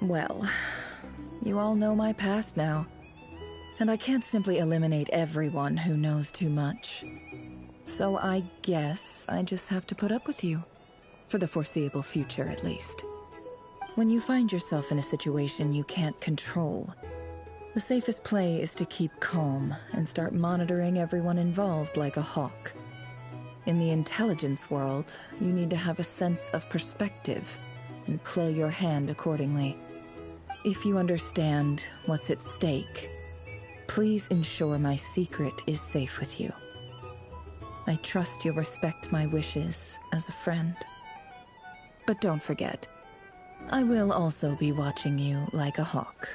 Well, you all know my past now. And I can't simply eliminate everyone who knows too much. So I guess I just have to put up with you. For the foreseeable future, at least. When you find yourself in a situation you can't control, the safest play is to keep calm and start monitoring everyone involved like a hawk. In the intelligence world, you need to have a sense of perspective and play your hand accordingly. If you understand what's at stake, please ensure my secret is safe with you. I trust you'll respect my wishes as a friend. But don't forget, I will also be watching you like a hawk.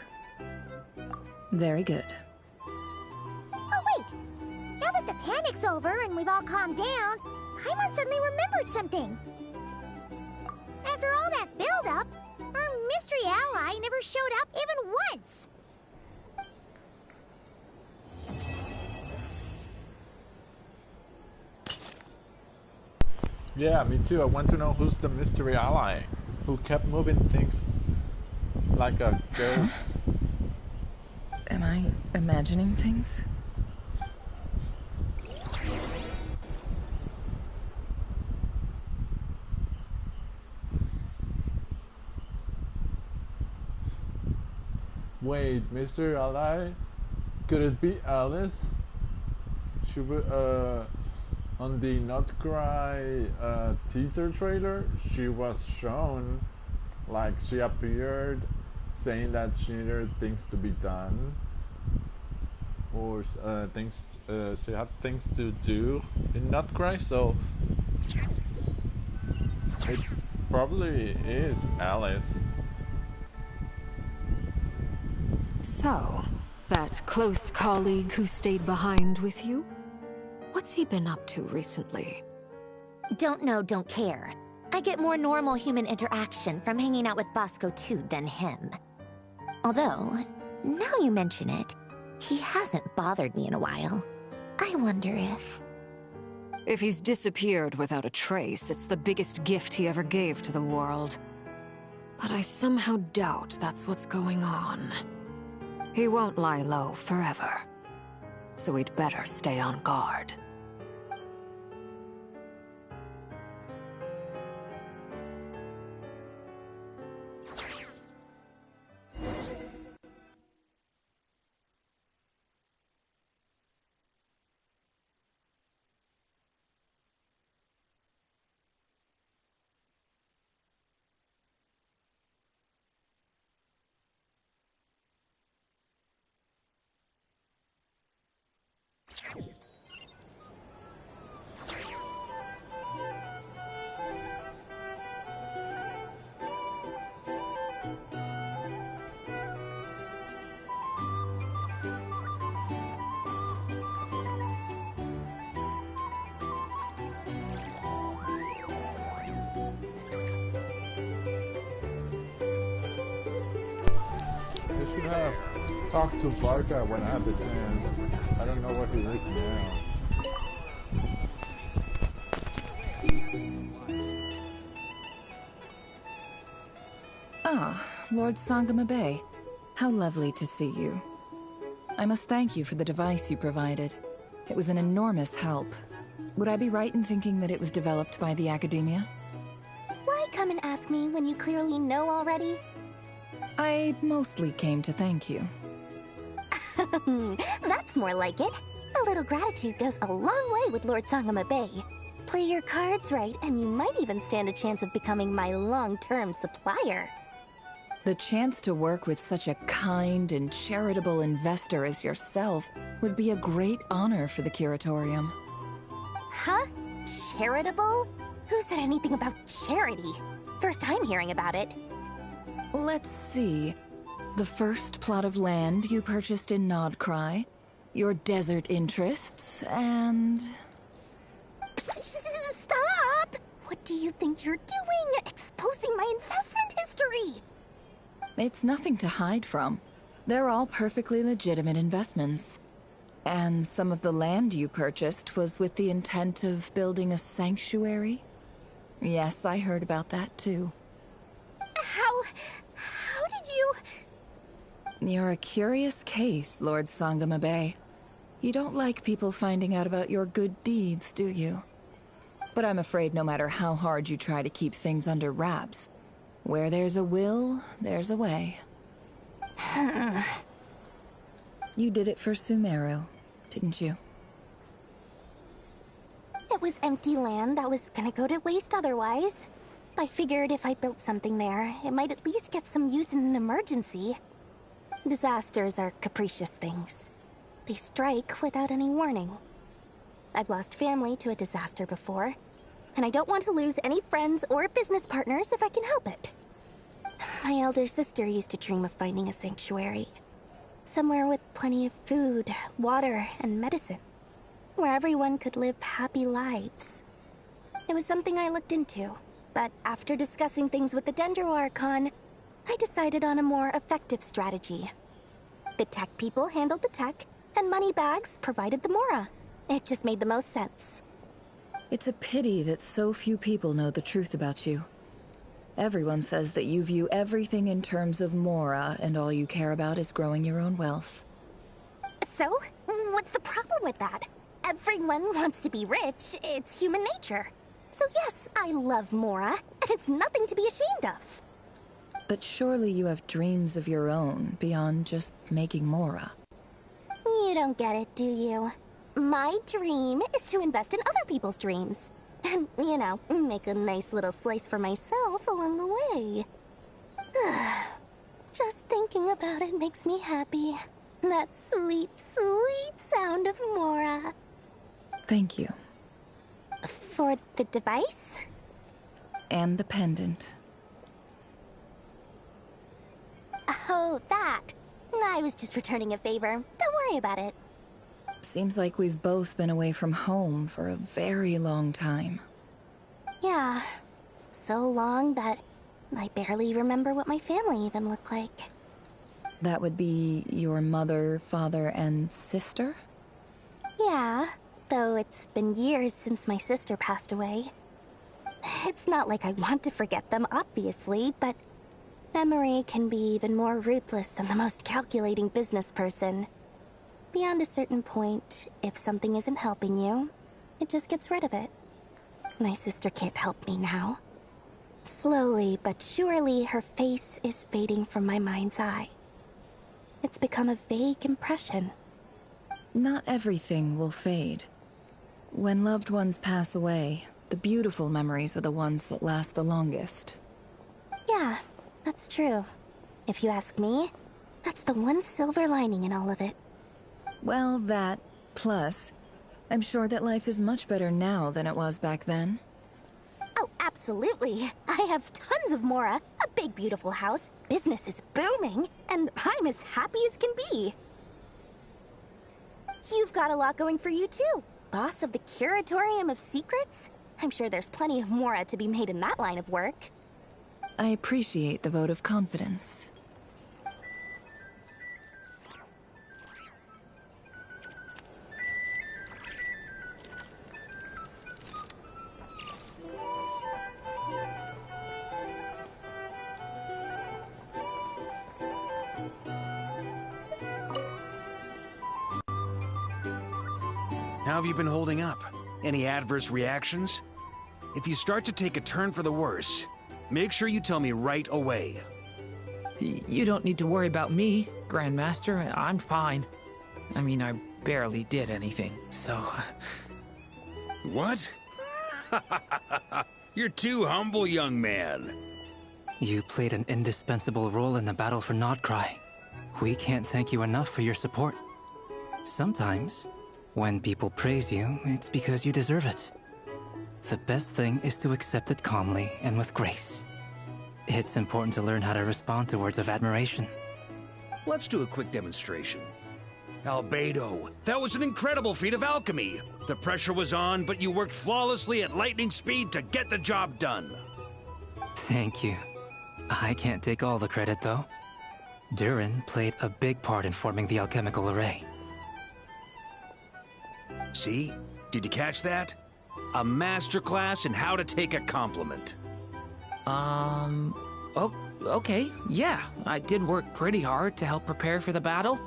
Very good. Oh wait! Now that the panic's over and we've all calmed down, Paimon suddenly remembered something. After all that build-up, our mystery ally never showed up even once! Yeah, me too. I want to know who's the mystery ally who kept moving things like a ghost. Am I imagining things? Wait, Mr. Ally? Could it be Alice? She on the Not Cry teaser trailer, she was shown, like she appeared saying that she needed things to be done, or things she had things to do in Not Cry, so it probably is Alice. So, That close colleague who stayed behind with you? What's he been up to recently? Don't know, don't care. I get more normal human interaction from hanging out with Bosco 2 than him. Although, now you mention it, he hasn't bothered me in a while. I wonder if... If he's disappeared without a trace, it's the biggest gift he ever gave to the world. But I somehow doubt that's what's going on. He won't lie low forever. So we'd better stay on guard. I should have talked to Varka when I had the chance. I don't know where he is now. Ah, Lord Sangama Bay. How lovely to see you. I must thank you for the device you provided. It was an enormous help. Would I be right in thinking that it was developed by the Academia? Why come and ask me when you clearly know already? I mostly came to thank you. That's more like it. A little gratitude goes a long way with Lord Sangama Bay. Play your cards right, and you might even stand a chance of becoming my long-term supplier. The chance to work with such a kind and charitable investor as yourself would be a great honor for the Curatorium. Huh? Charitable? Who said anything about charity? First time hearing about it. Let's see. The first plot of land you purchased in Nodcry, your desert interests, and... Stop! What do you think you're doing? Exposing my investment history! It's nothing to hide from. They're all perfectly legitimate investments. And some of the land you purchased was with the intent of building a sanctuary? Yes, I heard about that too. How did you... You're a curious case, Lord Sangama Bay. You don't like people finding out about your good deeds, do you? But I'm afraid no matter how hard you try to keep things under wraps, where there's a will, there's a way. You did it for Sumeru, didn't you? It was empty land that was gonna go to waste otherwise. I figured if I built something there, it might at least get some use in an emergency. Disasters are capricious things. They strike without any warning. I've lost family to a disaster before, and I don't want to lose any friends or business partners if I can help it. My elder sister used to dream of finding a sanctuary. Somewhere with plenty of food, water, and medicine. Where everyone could live happy lives. It was something I looked into, but after discussing things with the Dendro Archon, I decided on a more effective strategy. The tech people handled the tech, and Moneybags provided the Mora. It just made the most sense. It's a pity that so few people know the truth about you. Everyone says that you view everything in terms of Mora, and all you care about is growing your own wealth. So, what's the problem with that? Everyone wants to be rich. It's human nature. So yes, I love Mora, and it's nothing to be ashamed of. But surely you have dreams of your own, beyond just making Mora. You don't get it, do you? My dream is to invest in other people's dreams. And, you know, make a nice little slice for myself along the way. Just thinking about it makes me happy. That sweet, sweet sound of Mora. Thank you. For the device? And the pendant. Oh, that. I was just returning a favor. Don't worry about it. Seems like we've both been away from home for a very long time. Yeah. So long that I barely remember what my family even looked like. That would be your mother, father, and sister? Yeah, though it's been years since my sister passed away. It's not like I want to forget them, obviously, but memory can be even more ruthless than the most calculating business person. Beyond a certain point, if something isn't helping you, it just gets rid of it. My sister can't help me now. Slowly but surely, her face is fading from my mind's eye. It's become a vague impression. Not everything will fade. When loved ones pass away, the beautiful memories are the ones that last the longest. Yeah, that's true. If you ask me, that's the one silver lining in all of it. Well, that, plus, I'm sure that life is much better now than it was back then. Oh, absolutely. I have tons of Mora, a big beautiful house, business is booming, and I'm as happy as can be. You've got a lot going for you too. Boss of the Curatorium of Secrets? I'm sure there's plenty of Mora to be made in that line of work. I appreciate the vote of confidence. How have you been holding up? Any adverse reactions? If you start to take a turn for the worse, make sure you tell me right away. You don't need to worry about me, Grandmaster. I'm fine. I mean, I barely did anything, so... What? You're too humble, young man. You played an indispensable role in the battle for Nodcry. We can't thank you enough for your support. Sometimes, when people praise you, it's because you deserve it. The best thing is to accept it calmly and with grace. It's important to learn how to respond to words of admiration. Let's do a quick demonstration. Albedo, that was an incredible feat of alchemy. The pressure was on, but you worked flawlessly at lightning speed to get the job done. Thank you. I can't take all the credit, though. Durin played a big part in forming the alchemical array. See? Did you catch that? A masterclass in how to take a compliment. Oh, okay, yeah. I did work pretty hard to help prepare for the battle.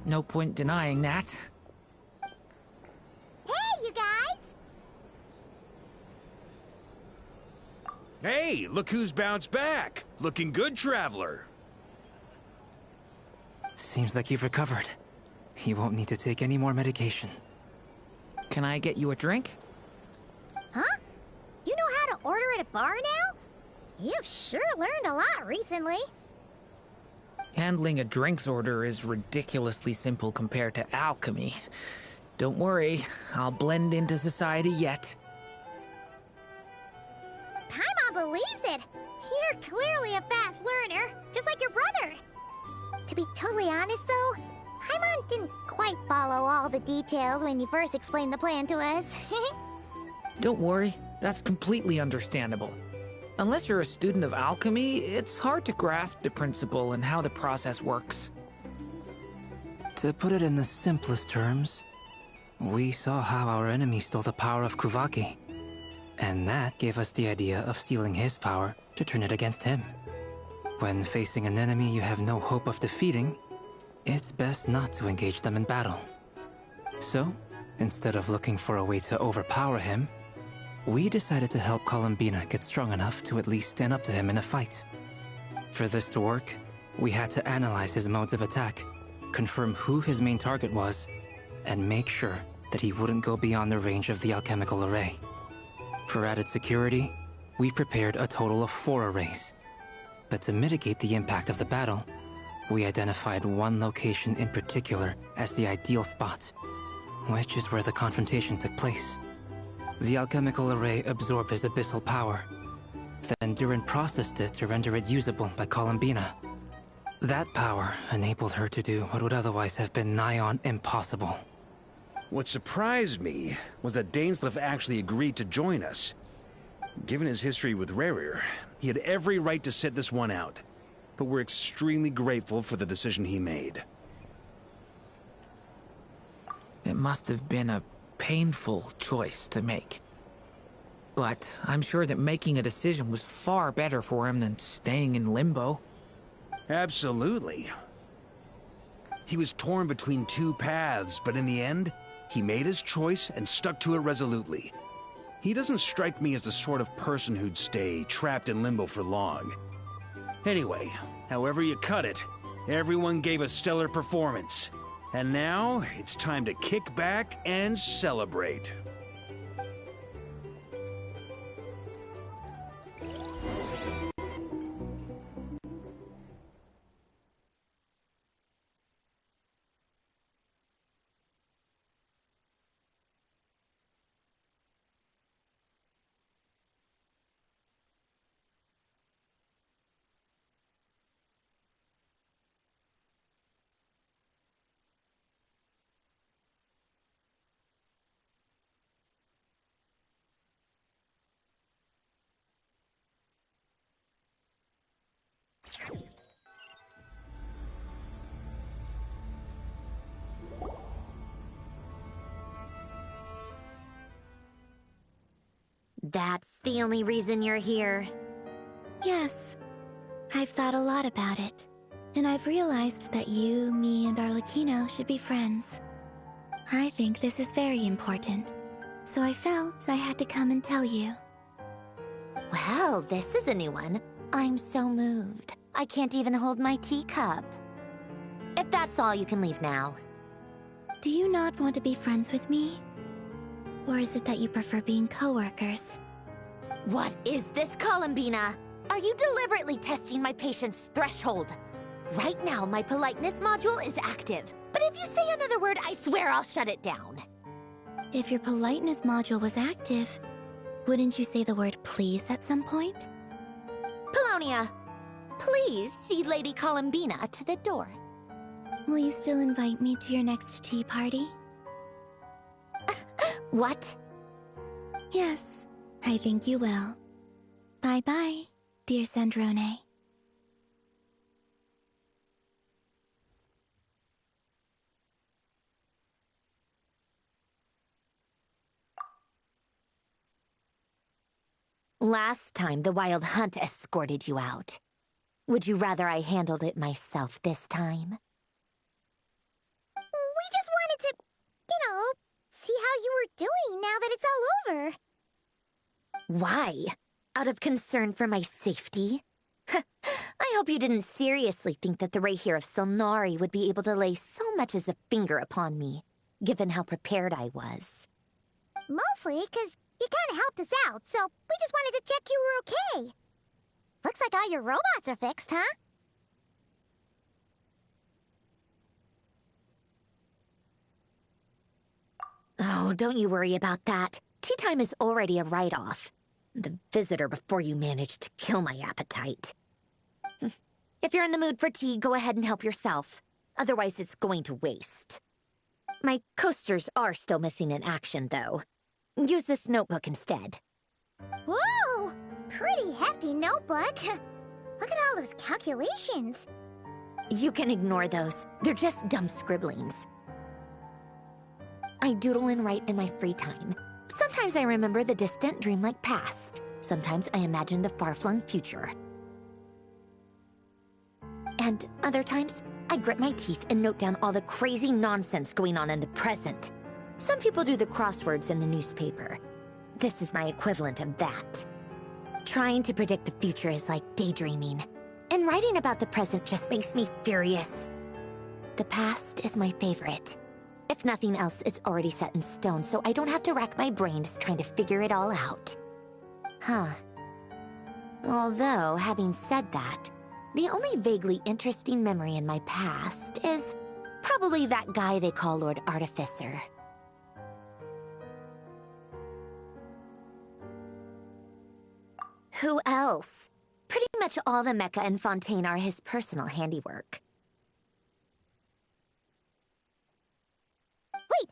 No point denying that. Hey, you guys! Hey, look who's bounced back. Looking good, Traveler. Seems like you've recovered. You won't need to take any more medication. Can I get you a drink? Huh? You know how to order at a bar now? You've sure learned a lot recently. Handling a drinks order is ridiculously simple compared to alchemy. Don't worry, I'll blend into society yet. Paimon believes it. You're clearly a fast learner, just like your brother. To be totally honest, though, Paimon didn't quite follow all the details when you first explained the plan to us. Don't worry, that's completely understandable. Unless you're a student of alchemy, it's hard to grasp the principle and how the process works. To put it in the simplest terms, we saw how our enemy stole the power of Kuvaki. And that gave us the idea of stealing his power to turn it against him. When facing an enemy you have no hope of defeating, it's best not to engage them in battle. So, instead of looking for a way to overpower him, we decided to help Columbina get strong enough to at least stand up to him in a fight. For this to work, we had to analyze his modes of attack, confirm who his main target was, and make sure that he wouldn't go beyond the range of the alchemical array. For added security, we prepared a total of 4 arrays. But to mitigate the impact of the battle, we identified one location in particular as the ideal spot, which is where the confrontation took place. The alchemical array absorbed his abyssal power. Then Durin processed it to render it usable by Columbina. That power enabled her to do what would otherwise have been nigh on impossible. What surprised me was that Dainsleif actually agreed to join us. Given his history with Rerir, he had every right to sit this one out. But we're extremely grateful for the decision he made. It must have been a painful choice to make. But I'm sure that making a decision was far better for him than staying in limbo. Absolutely. He was torn between two paths, but in the end, he made his choice and stuck to it resolutely. He doesn't strike me as the sort of person who'd stay trapped in limbo for long. Anyway, however you cut it, everyone gave a stellar performance. And now, it's time to kick back and celebrate. That's the only reason you're here. Yes. I've thought a lot about it. And I've realized that you, me, and Arlecchino should be friends. I think this is very important. So I felt I had to come and tell you. Well, this is a new one. I'm so moved. I can't even hold my teacup. If that's all, you can leave now. Do you not want to be friends with me? Or is it that you prefer being co-workers? What is this, Columbina? Are you deliberately testing my patience threshold? Right now, my politeness module is active. But if you say another word, I swear I'll shut it down. If your politeness module was active, wouldn't you say the word please at some point? Polonia, please see Lady Columbina to the door. Will you still invite me to your next tea party? What? Yes, I think you will. Bye-bye, dear Sandrone. Last time, the Wild Hunt escorted you out. Would you rather I handled it myself this time? We just wanted to, see how you were doing now that it's all over. Why? Out of concern for my safety? I hope you didn't seriously think that the Rayhir of Solnari would be able to lay so much as a finger upon me, given how prepared I was. Mostly because you kind of helped us out, so we just wanted to check you were okay. Looks like all your robots are fixed, huh? Oh, don't you worry about that. Tea time is already a write-off. The visitor before you managed to kill my appetite. If you're in the mood for tea, go ahead and help yourself. Otherwise, it's going to waste. My coasters are still missing in action, though. Use this notebook instead. Whoa! Pretty hefty notebook. Look at all those calculations. You can ignore those. They're just dumb scribblings. I doodle and write in my free time. Sometimes I remember the distant dreamlike past. Sometimes I imagine the far-flung future. And other times, I grit my teeth and note down all the crazy nonsense going on in the present. Some people do the crosswords in the newspaper. This is my equivalent of that. Trying to predict the future is like daydreaming. And writing about the present just makes me furious. The past is my favorite. If nothing else, it's already set in stone, so I don't have to rack my brains trying to figure it all out. Huh. Although, having said that, the only vaguely interesting memory in my past is probably that guy they call Lord Artificer. Who else? Pretty much all the mecha in Fontaine are his personal handiwork. Wait,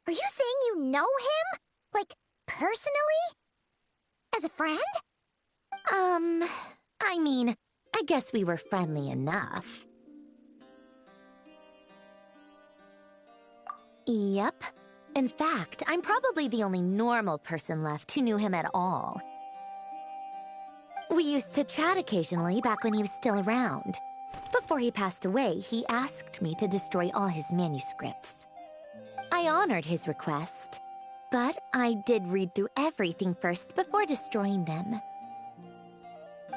are you saying you know him? Like, personally? As a friend? I mean, I guess we were friendly enough. Yep. In fact, I'm probably the only normal person left who knew him at all. We used to chat occasionally back when he was still around. Before he passed away, he asked me to destroy all his manuscripts. I honored his request, but I did read through everything first before destroying them.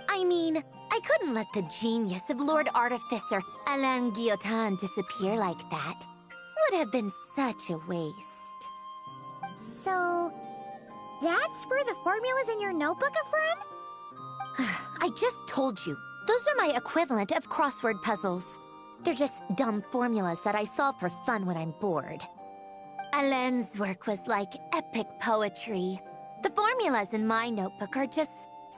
I mean, I couldn't let the genius of Lord Artificer Alain Guillotin disappear like that. Would have been such a waste. So, that's where the formulas in your notebook are from? I just told you. Those are my equivalent of crossword puzzles. They're just dumb formulas that I solve for fun when I'm bored. Alain's work was like epic poetry. The formulas in my notebook are just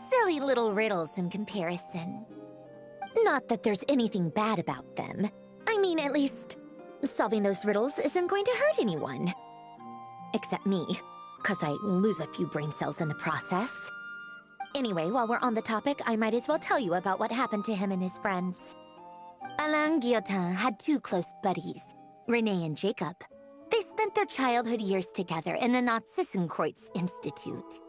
silly little riddles in comparison. Not that there's anything bad about them. I mean, at least, solving those riddles isn't going to hurt anyone. Except me, because I lose a few brain cells in the process. Anyway, while we're on the topic, I might as well tell you about what happened to him and his friends. Alain Guillotin had two close buddies, René and Jacob. They spent their childhood years together in the Narzissenkreuz Institute.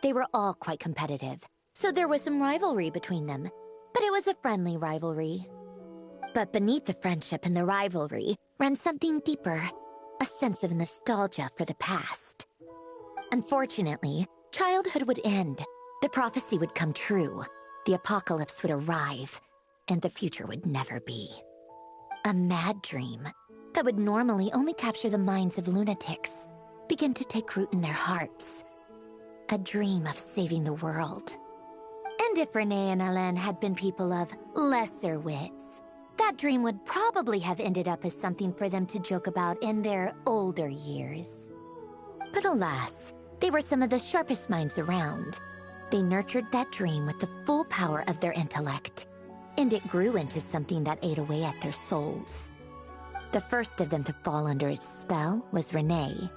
They were all quite competitive, so there was some rivalry between them, but it was a friendly rivalry. But beneath the friendship and the rivalry ran something deeper, a sense of nostalgia for the past. Unfortunately, childhood would end, the prophecy would come true, the apocalypse would arrive, and the future would never be. A mad dream that would normally only capture the minds of lunatics began to take root in their hearts. A dream of saving the world. And if René and Alain had been people of lesser wits, that dream would probably have ended up as something for them to joke about in their older years. But alas, they were some of the sharpest minds around. They nurtured that dream with the full power of their intellect, and it grew into something that ate away at their souls. The first of them to fall under its spell was René.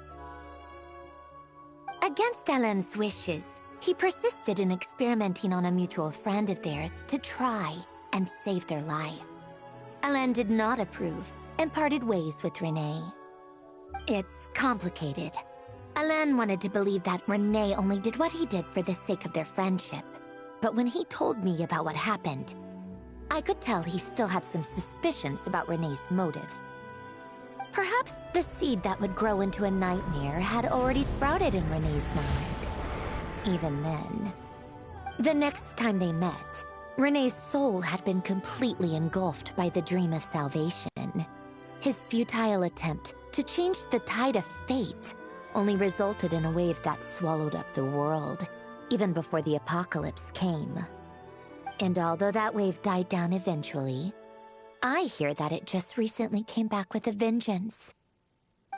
Against Alain's wishes, he persisted in experimenting on a mutual friend of theirs to try and save their life. Alain did not approve and parted ways with René. It's complicated. Alain wanted to believe that René only did what he did for the sake of their friendship. But when he told me about what happened, I could tell he still had some suspicions about René's motives. Perhaps the seed that would grow into a nightmare had already sprouted in René's mind. Even then. The next time they met, René's soul had been completely engulfed by the dream of salvation. His futile attempt to change the tide of fate only resulted in a wave that swallowed up the world, even before the apocalypse came. And although that wave died down eventually, I hear that it just recently came back with a vengeance.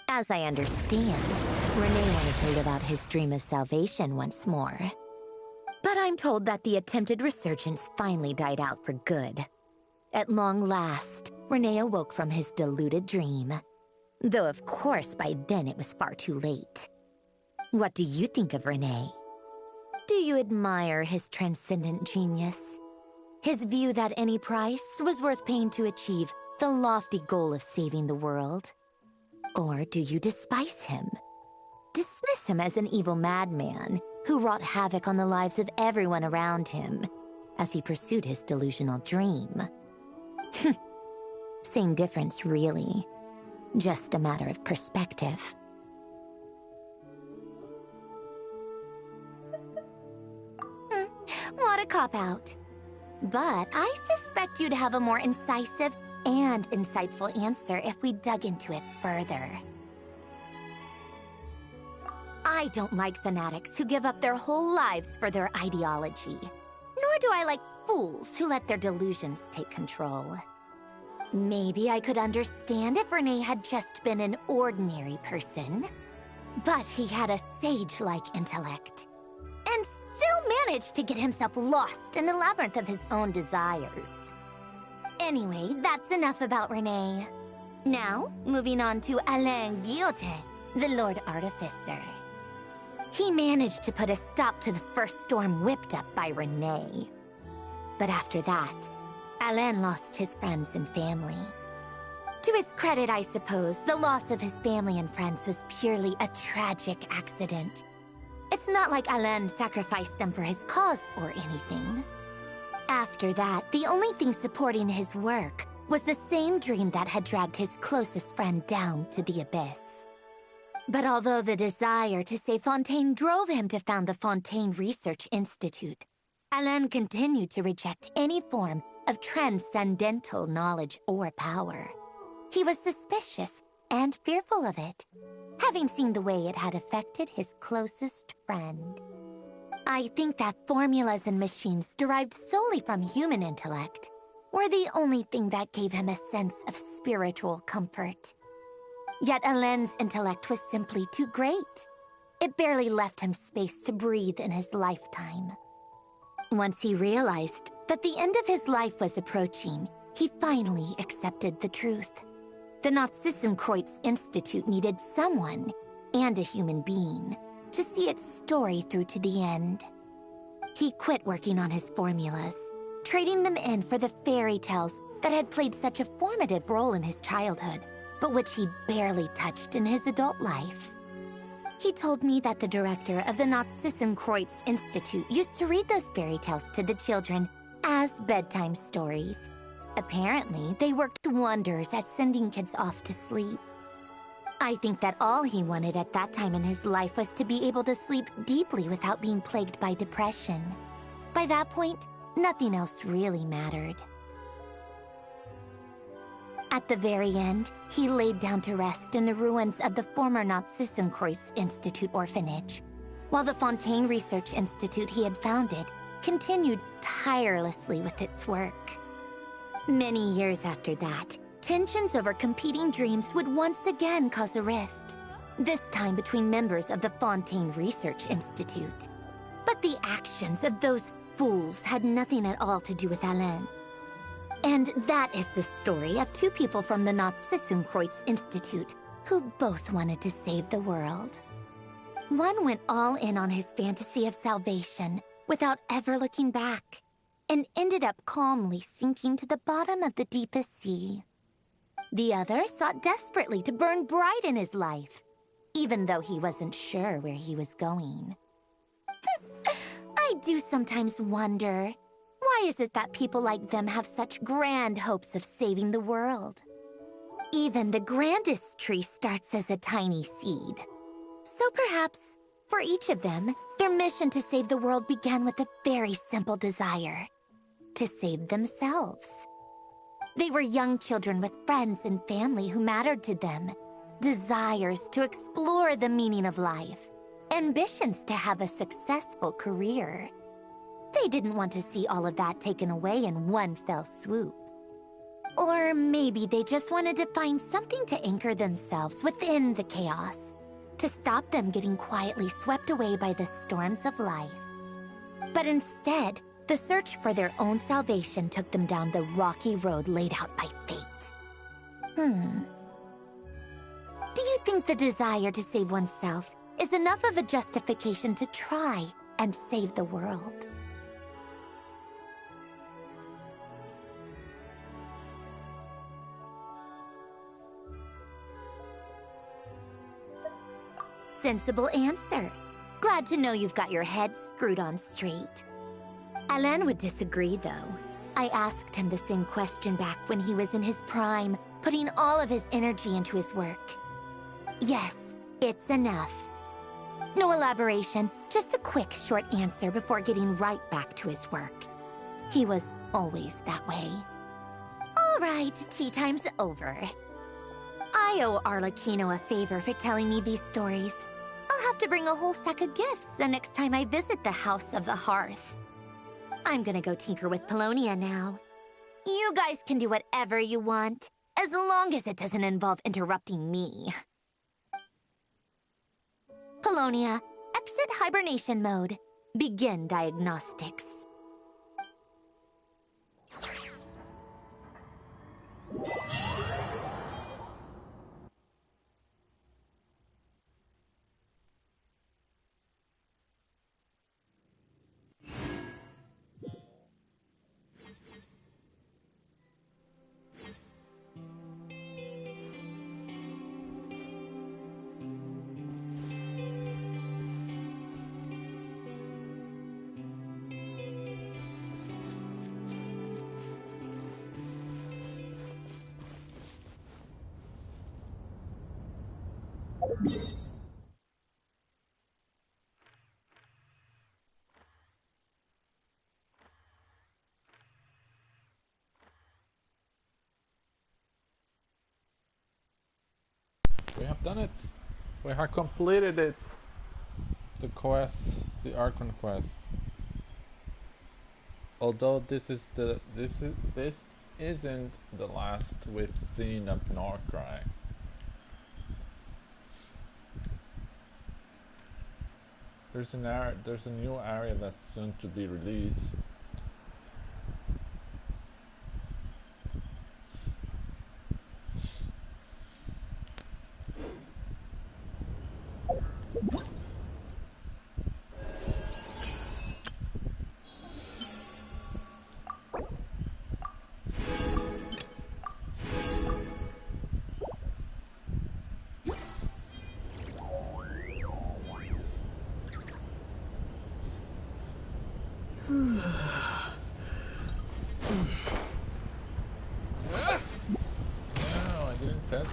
As I understand, René wanted to live out his dream of salvation once more. But I'm told that the attempted resurgence finally died out for good. At long last, René awoke from his deluded dream. Though of course by then it was far too late. What do you think of René? Do you admire his transcendent genius? His view that any price was worth paying to achieve the lofty goal of saving the world? Or do you despise him? Dismiss him as an evil madman who wrought havoc on the lives of everyone around him as he pursued his delusional dream? Same difference, really. Just a matter of perspective. What a cop-out. But I suspect you'd have a more incisive and insightful answer if we dug into it further. I don't like fanatics who give up their whole lives for their ideology. Nor do I like fools who let their delusions take control. Maybe I could understand if René had just been an ordinary person. But he had a sage-like intellect. And still still managed to get himself lost in a labyrinth of his own desires. Anyway, that's enough about Renee. Now, moving on to Alain Guillotin, the Lord Artificer. He managed to put a stop to the first storm whipped up by Renee. But after that, Alain lost his friends and family. To his credit, I suppose, the loss of his family and friends was purely a tragic accident. It's not like Alain sacrificed them for his cause or anything. After that, the only thing supporting his work was the same dream that had dragged his closest friend down to the abyss. But although the desire to save Fontaine drove him to found the Fontaine Research Institute, Alain continued to reject any form of transcendental knowledge or power. He was suspicious and fearful of it, having seen the way it had affected his closest friend. I think that formulas and machines derived solely from human intellect were the only thing that gave him a sense of spiritual comfort. Yet Alain's intellect was simply too great. It barely left him space to breathe in his lifetime. Once he realized that the end of his life was approaching, he finally accepted the truth. The Nazissenkreuz Institute needed someone, and a human being, to see its story through to the end. He quit working on his formulas, trading them in for the fairy tales that had played such a formative role in his childhood, but which he barely touched in his adult life. He told me that the director of the Nazissenkreuz Institute used to read those fairy tales to the children as bedtime stories. Apparently, they worked wonders at sending kids off to sleep. I think that all he wanted at that time in his life was to be able to sleep deeply without being plagued by depression. By that point, nothing else really mattered. At the very end, he laid down to rest in the ruins of the former Nazissenkreuz Institute orphanage, while the Fontaine Research Institute he had founded continued tirelessly with its work. Many years after that, tensions over competing dreams would once again cause a rift, this time between members of the Fontaine Research Institute. But the actions of those fools had nothing at all to do with Alain. And that is the story of two people from the Nazissenkreuz Institute who both wanted to save the world. One went all in on his fantasy of salvation without ever looking back, and ended up calmly sinking to the bottom of the deepest sea. The other sought desperately to burn bright in his life, even though he wasn't sure where he was going. I do sometimes wonder, why is it that people like them have such grand hopes of saving the world? Even the grandest tree starts as a tiny seed. So perhaps, for each of them, their mission to save the world began with a very simple desire: to save themselves. They were young children with friends and family who mattered to them, desires to explore the meaning of life, ambitions to have a successful career. They didn't want to see all of that taken away in one fell swoop. Or maybe they just wanted to find something to anchor themselves within the chaos, to stop them getting quietly swept away by the storms of life. But instead, the search for their own salvation took them down the rocky road laid out by fate. Do you think the desire to save oneself is enough of a justification to try and save the world? Sensible answer. Glad to know you've got your head screwed on straight. Alain would disagree, though. I asked him the same question back when he was in his prime, putting all of his energy into his work. Yes, it's enough. No elaboration, just a quick, short answer before getting right back to his work. He was always that way. All right, tea time's over. I owe Arlecchino a favor for telling me these stories. I'll have to bring a whole sack of gifts the next time I visit the House of the Hearth. I'm gonna go tinker with Polonia now. You guys can do whatever you want, as long as it doesn't involve interrupting me. Polonia, exit hibernation mode. Begin diagnostics. We have done it. We have completed it. The quest, the Archon quest. Although this isn't the last we've seen of Norcry. There's a new area that's soon to be released.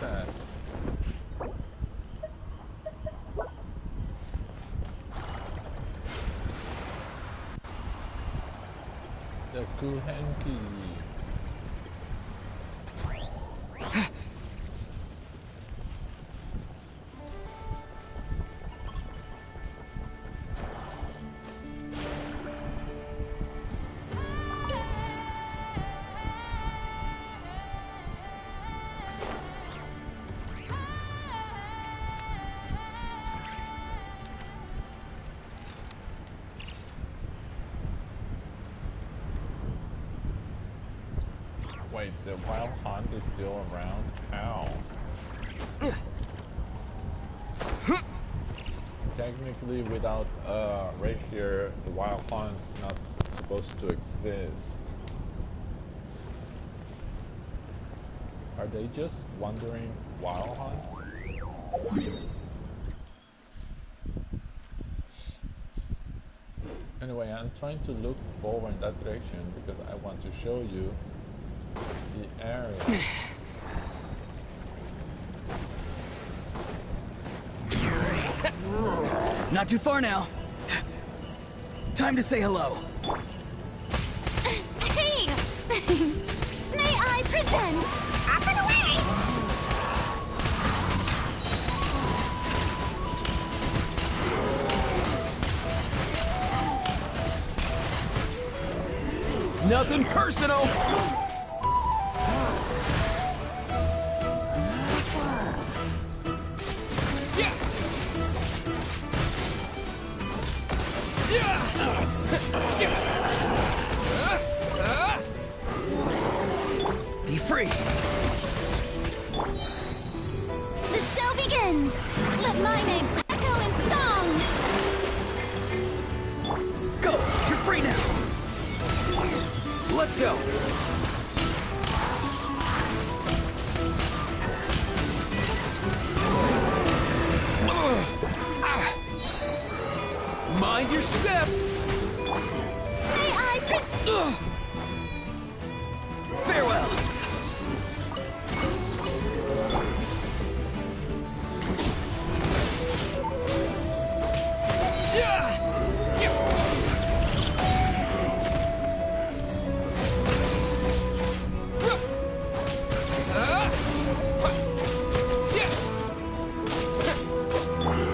That. The Kuhenki. Wait, the wild hunt is still around? How? Technically, without right here, the wild hunt is not supposed to exist. Are they just wandering wild hunt? Anyway, I'm trying to look forward in that direction because I want to show you the area. Not too far now. Time to say hello. Hey! May I present? Up and away! Nothing personal! Be free! The show begins! Let my name echo in song! Go! You're free now! Let's go! Mind your step! May I Farewell!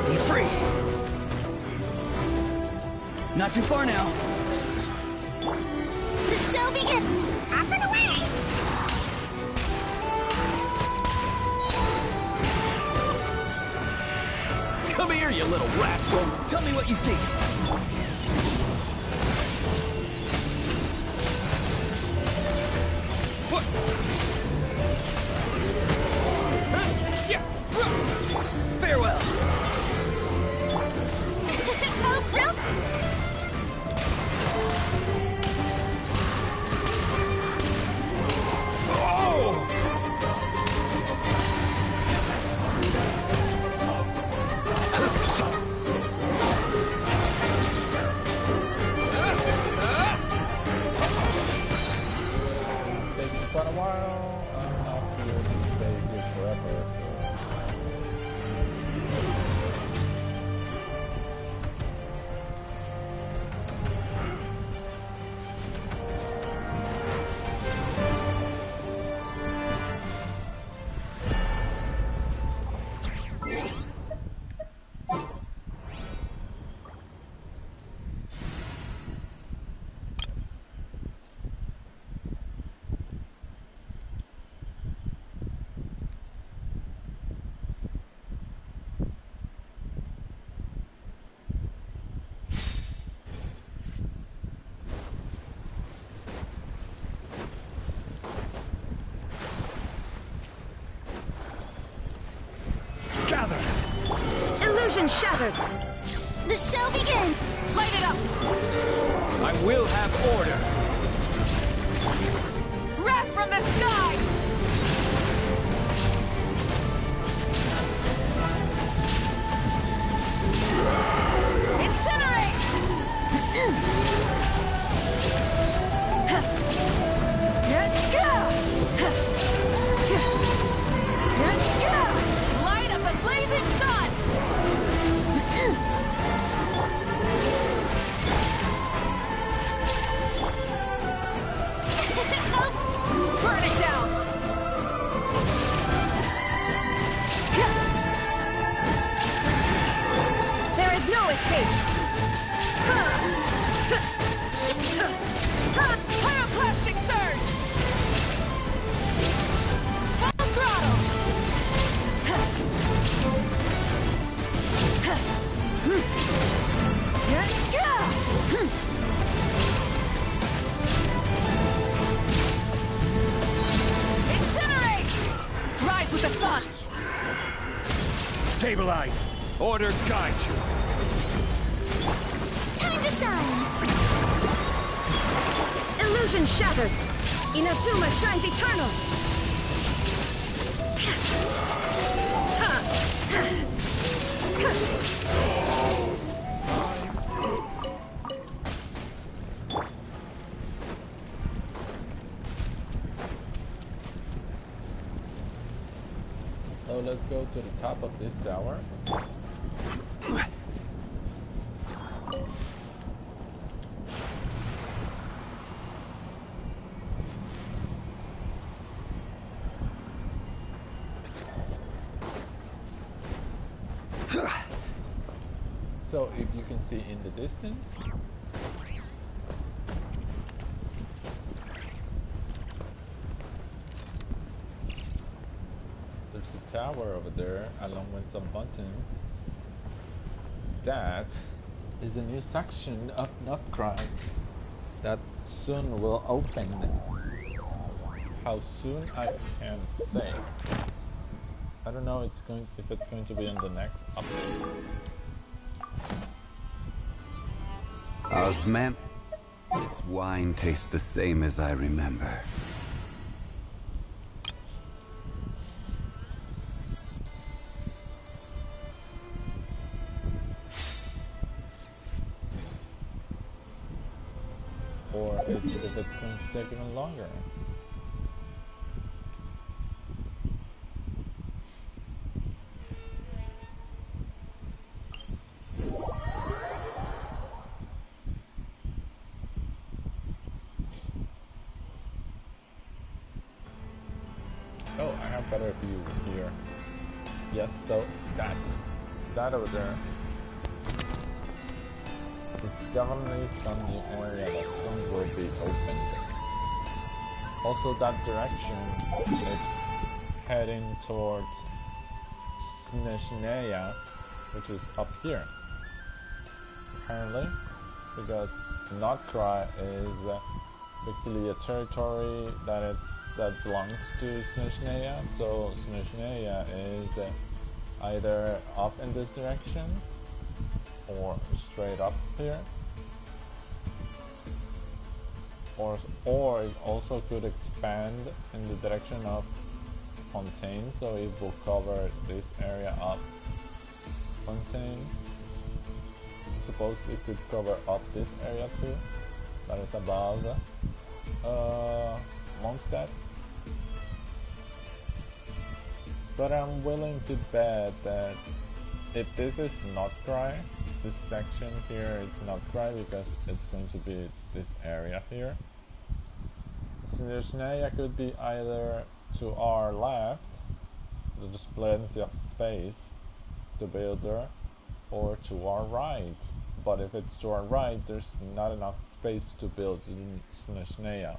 Be free! Not too far now. The show begins! Up and away! Come here, you little rascal! Tell me what you see. Farewell. Oh, real? Taking quite a while. I'm not here to stay here forever, so. Illusion shattered! The show begins! Light it up! I will have order. Wrath from the sky! Light of the blazing sun! Burn it down! There is no escape! Pyroclastic surge! Full throttle! Incinerate! Rise with the sun! Stabilize. Order guide you. Time to shine! Illusion shattered! Inazuma shines eternal! So let's go to the top of this tower. So if you can see in the distance, there's a tower over there along with some buttons. That is a new section of Nutcry that soon will open. How soon I can't say. I don't know if it's going to be in the next update. Osman, this wine tastes the same as I remember. Or if it's going to take even longer. Oh, I have better view here. Yes, so that over there. It's definitely some new area that soon will be opened. Also that direction, it's heading towards Snezhnaya, which is up here. Apparently, because Notcry is basically a territory that it's that belongs to Snezhnaya. So Snezhnaya is either up in this direction or straight up here, or it also could expand in the direction of Fontaine, so it will cover this area up. Fontaine, suppose it could cover up this area too, that is above Mondstadt. But I'm willing to bet that if this is not dry, this section here is not dry because it's going to be this area here. Snezhnaya could be either to our left, there's plenty of space to build there, or to our right. But if it's to our right, there's not enough space to build in Snezhnaya,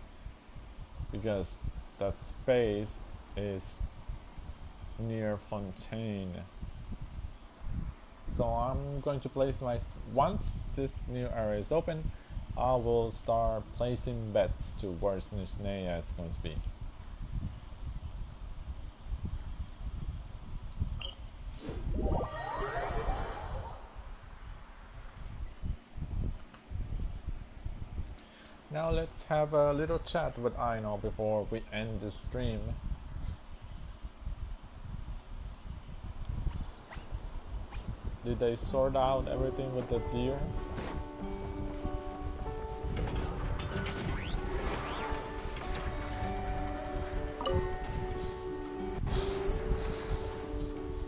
because that space is near Fontaine. So I'm going to place once this new area is open, I will start placing bets to where Snezhnaya is going to be. Now let's have a little chat with Aino before we end the stream. Did they sort out everything with the deer?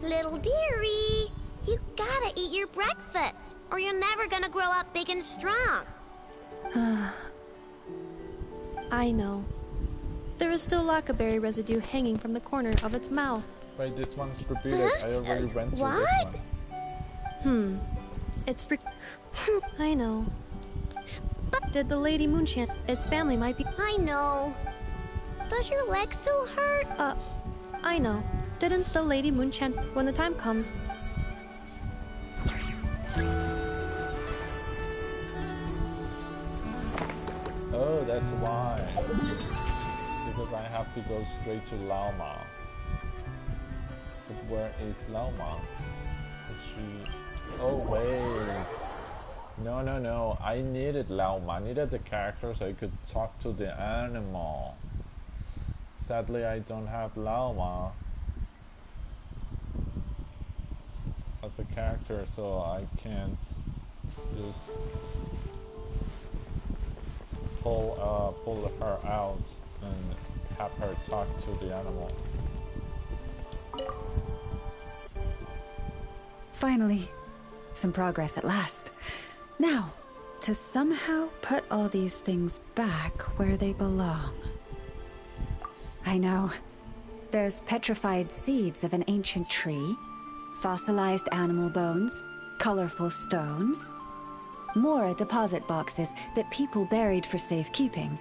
Little dearie, you gotta eat your breakfast, or you're never gonna grow up big and strong. I know. There is still lacquerberry residue hanging from the corner of its mouth. Wait, this one's repeated. I already went through this one. It's I know. Did the Lady Moonchant, its family might be— I know. Does your leg still hurt? I know. Didn't the Lady Moonchant, when the time comes— Oh, that's why. Because I have to go straight to Lauma. But where is Lauma? Is she... Oh, wait. No. I needed Lauma. I needed the character so I could talk to the animal. Sadly, I don't have Lauma as a character, so I can't just pull her out and have her talk to the animal. Finally, some progress at last. Now, to somehow put all these things back where they belong. I know. There's petrified seeds of an ancient tree, fossilized animal bones, colorful stones, more deposit boxes that people buried for safekeeping,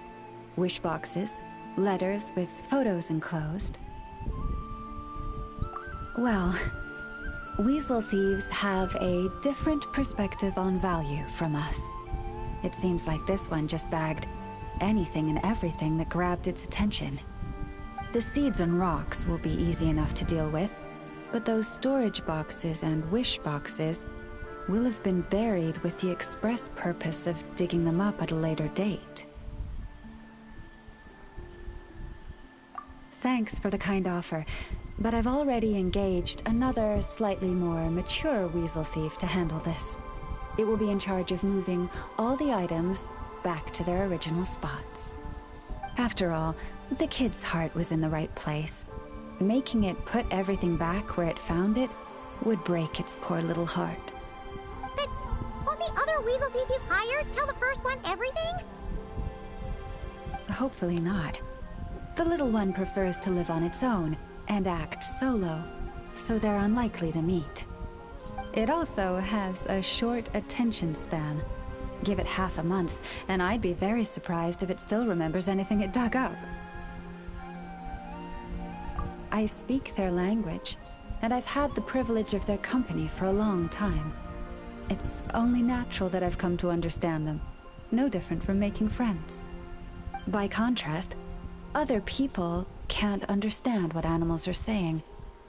wish boxes, letters with photos enclosed. Well, weasel thieves have a different perspective on value from us. It seems like this one just bagged anything and everything that grabbed its attention. The seeds and rocks will be easy enough to deal with, but those storage boxes and wish boxes will have been buried with the express purpose of digging them up at a later date. Thanks for the kind offer, but I've already engaged another slightly more mature weasel thief to handle this. It will be in charge of moving all the items back to their original spots. After all, the kid's heart was in the right place. Making it put everything back where it found it would break its poor little heart. But won't the other weasel thief you hired tell the first one everything? Hopefully not. The little one prefers to live on its own and act solo, so they're unlikely to meet. It also has a short attention span. Give it half a month, and I'd be very surprised if it still remembers anything it dug up. I speak their language, and I've had the privilege of their company for a long time. It's only natural that I've come to understand them, no different from making friends. By contrast, Other people can't understand what animals are saying,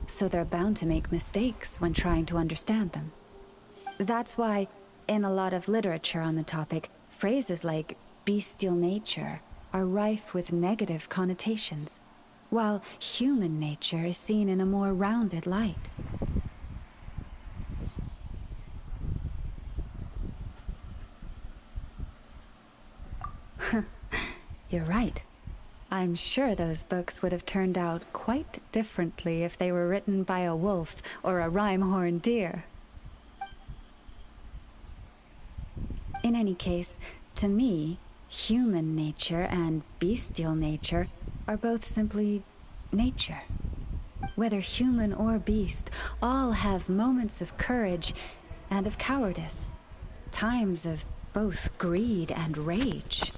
so they're bound to make mistakes when trying to understand them. That's why, in a lot of literature on the topic, phrases like bestial nature are rife with negative connotations, while human nature is seen in a more rounded light. You're right. I'm sure those books would have turned out quite differently if they were written by a wolf or a rhyme-horned deer. In any case, to me, human nature and bestial nature are both simply nature. Whether human or beast, all have moments of courage and of cowardice, times of both greed and rage.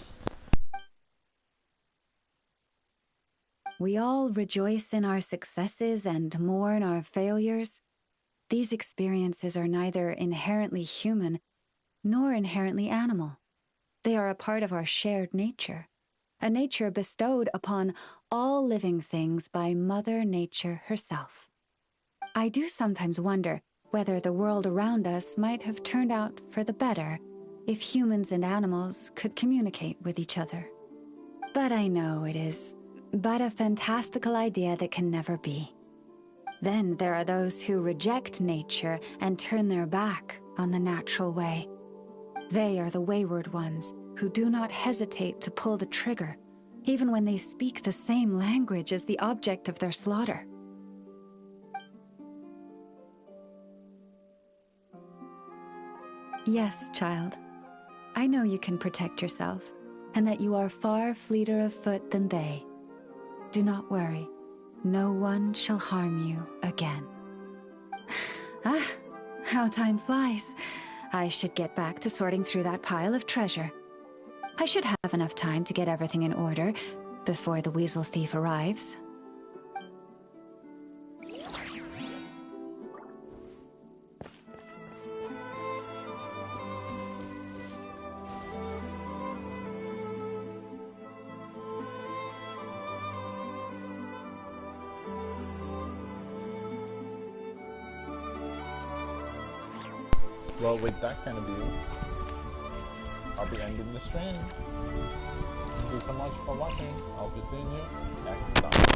We all rejoice in our successes and mourn our failures. These experiences are neither inherently human nor inherently animal. They are a part of our shared nature, a nature bestowed upon all living things by Mother Nature herself. I do sometimes wonder whether the world around us might have turned out for the better if humans and animals could communicate with each other. But I know it is but a fantastical idea that can never be. Then there are those who reject nature and turn their back on the natural way. They are the wayward ones who do not hesitate to pull the trigger, even when they speak the same language as the object of their slaughter. Yes, child. I know you can protect yourself, and that you are far fleeter of foot than they. Do not worry. No one shall harm you again. Ah, how time flies. I should get back to sorting through that pile of treasure. I should have enough time to get everything in order before the weasel thief arrives. Well, with that kind of view, I'll be ending the stream. Thank you so much for watching. I'll be seeing you next time.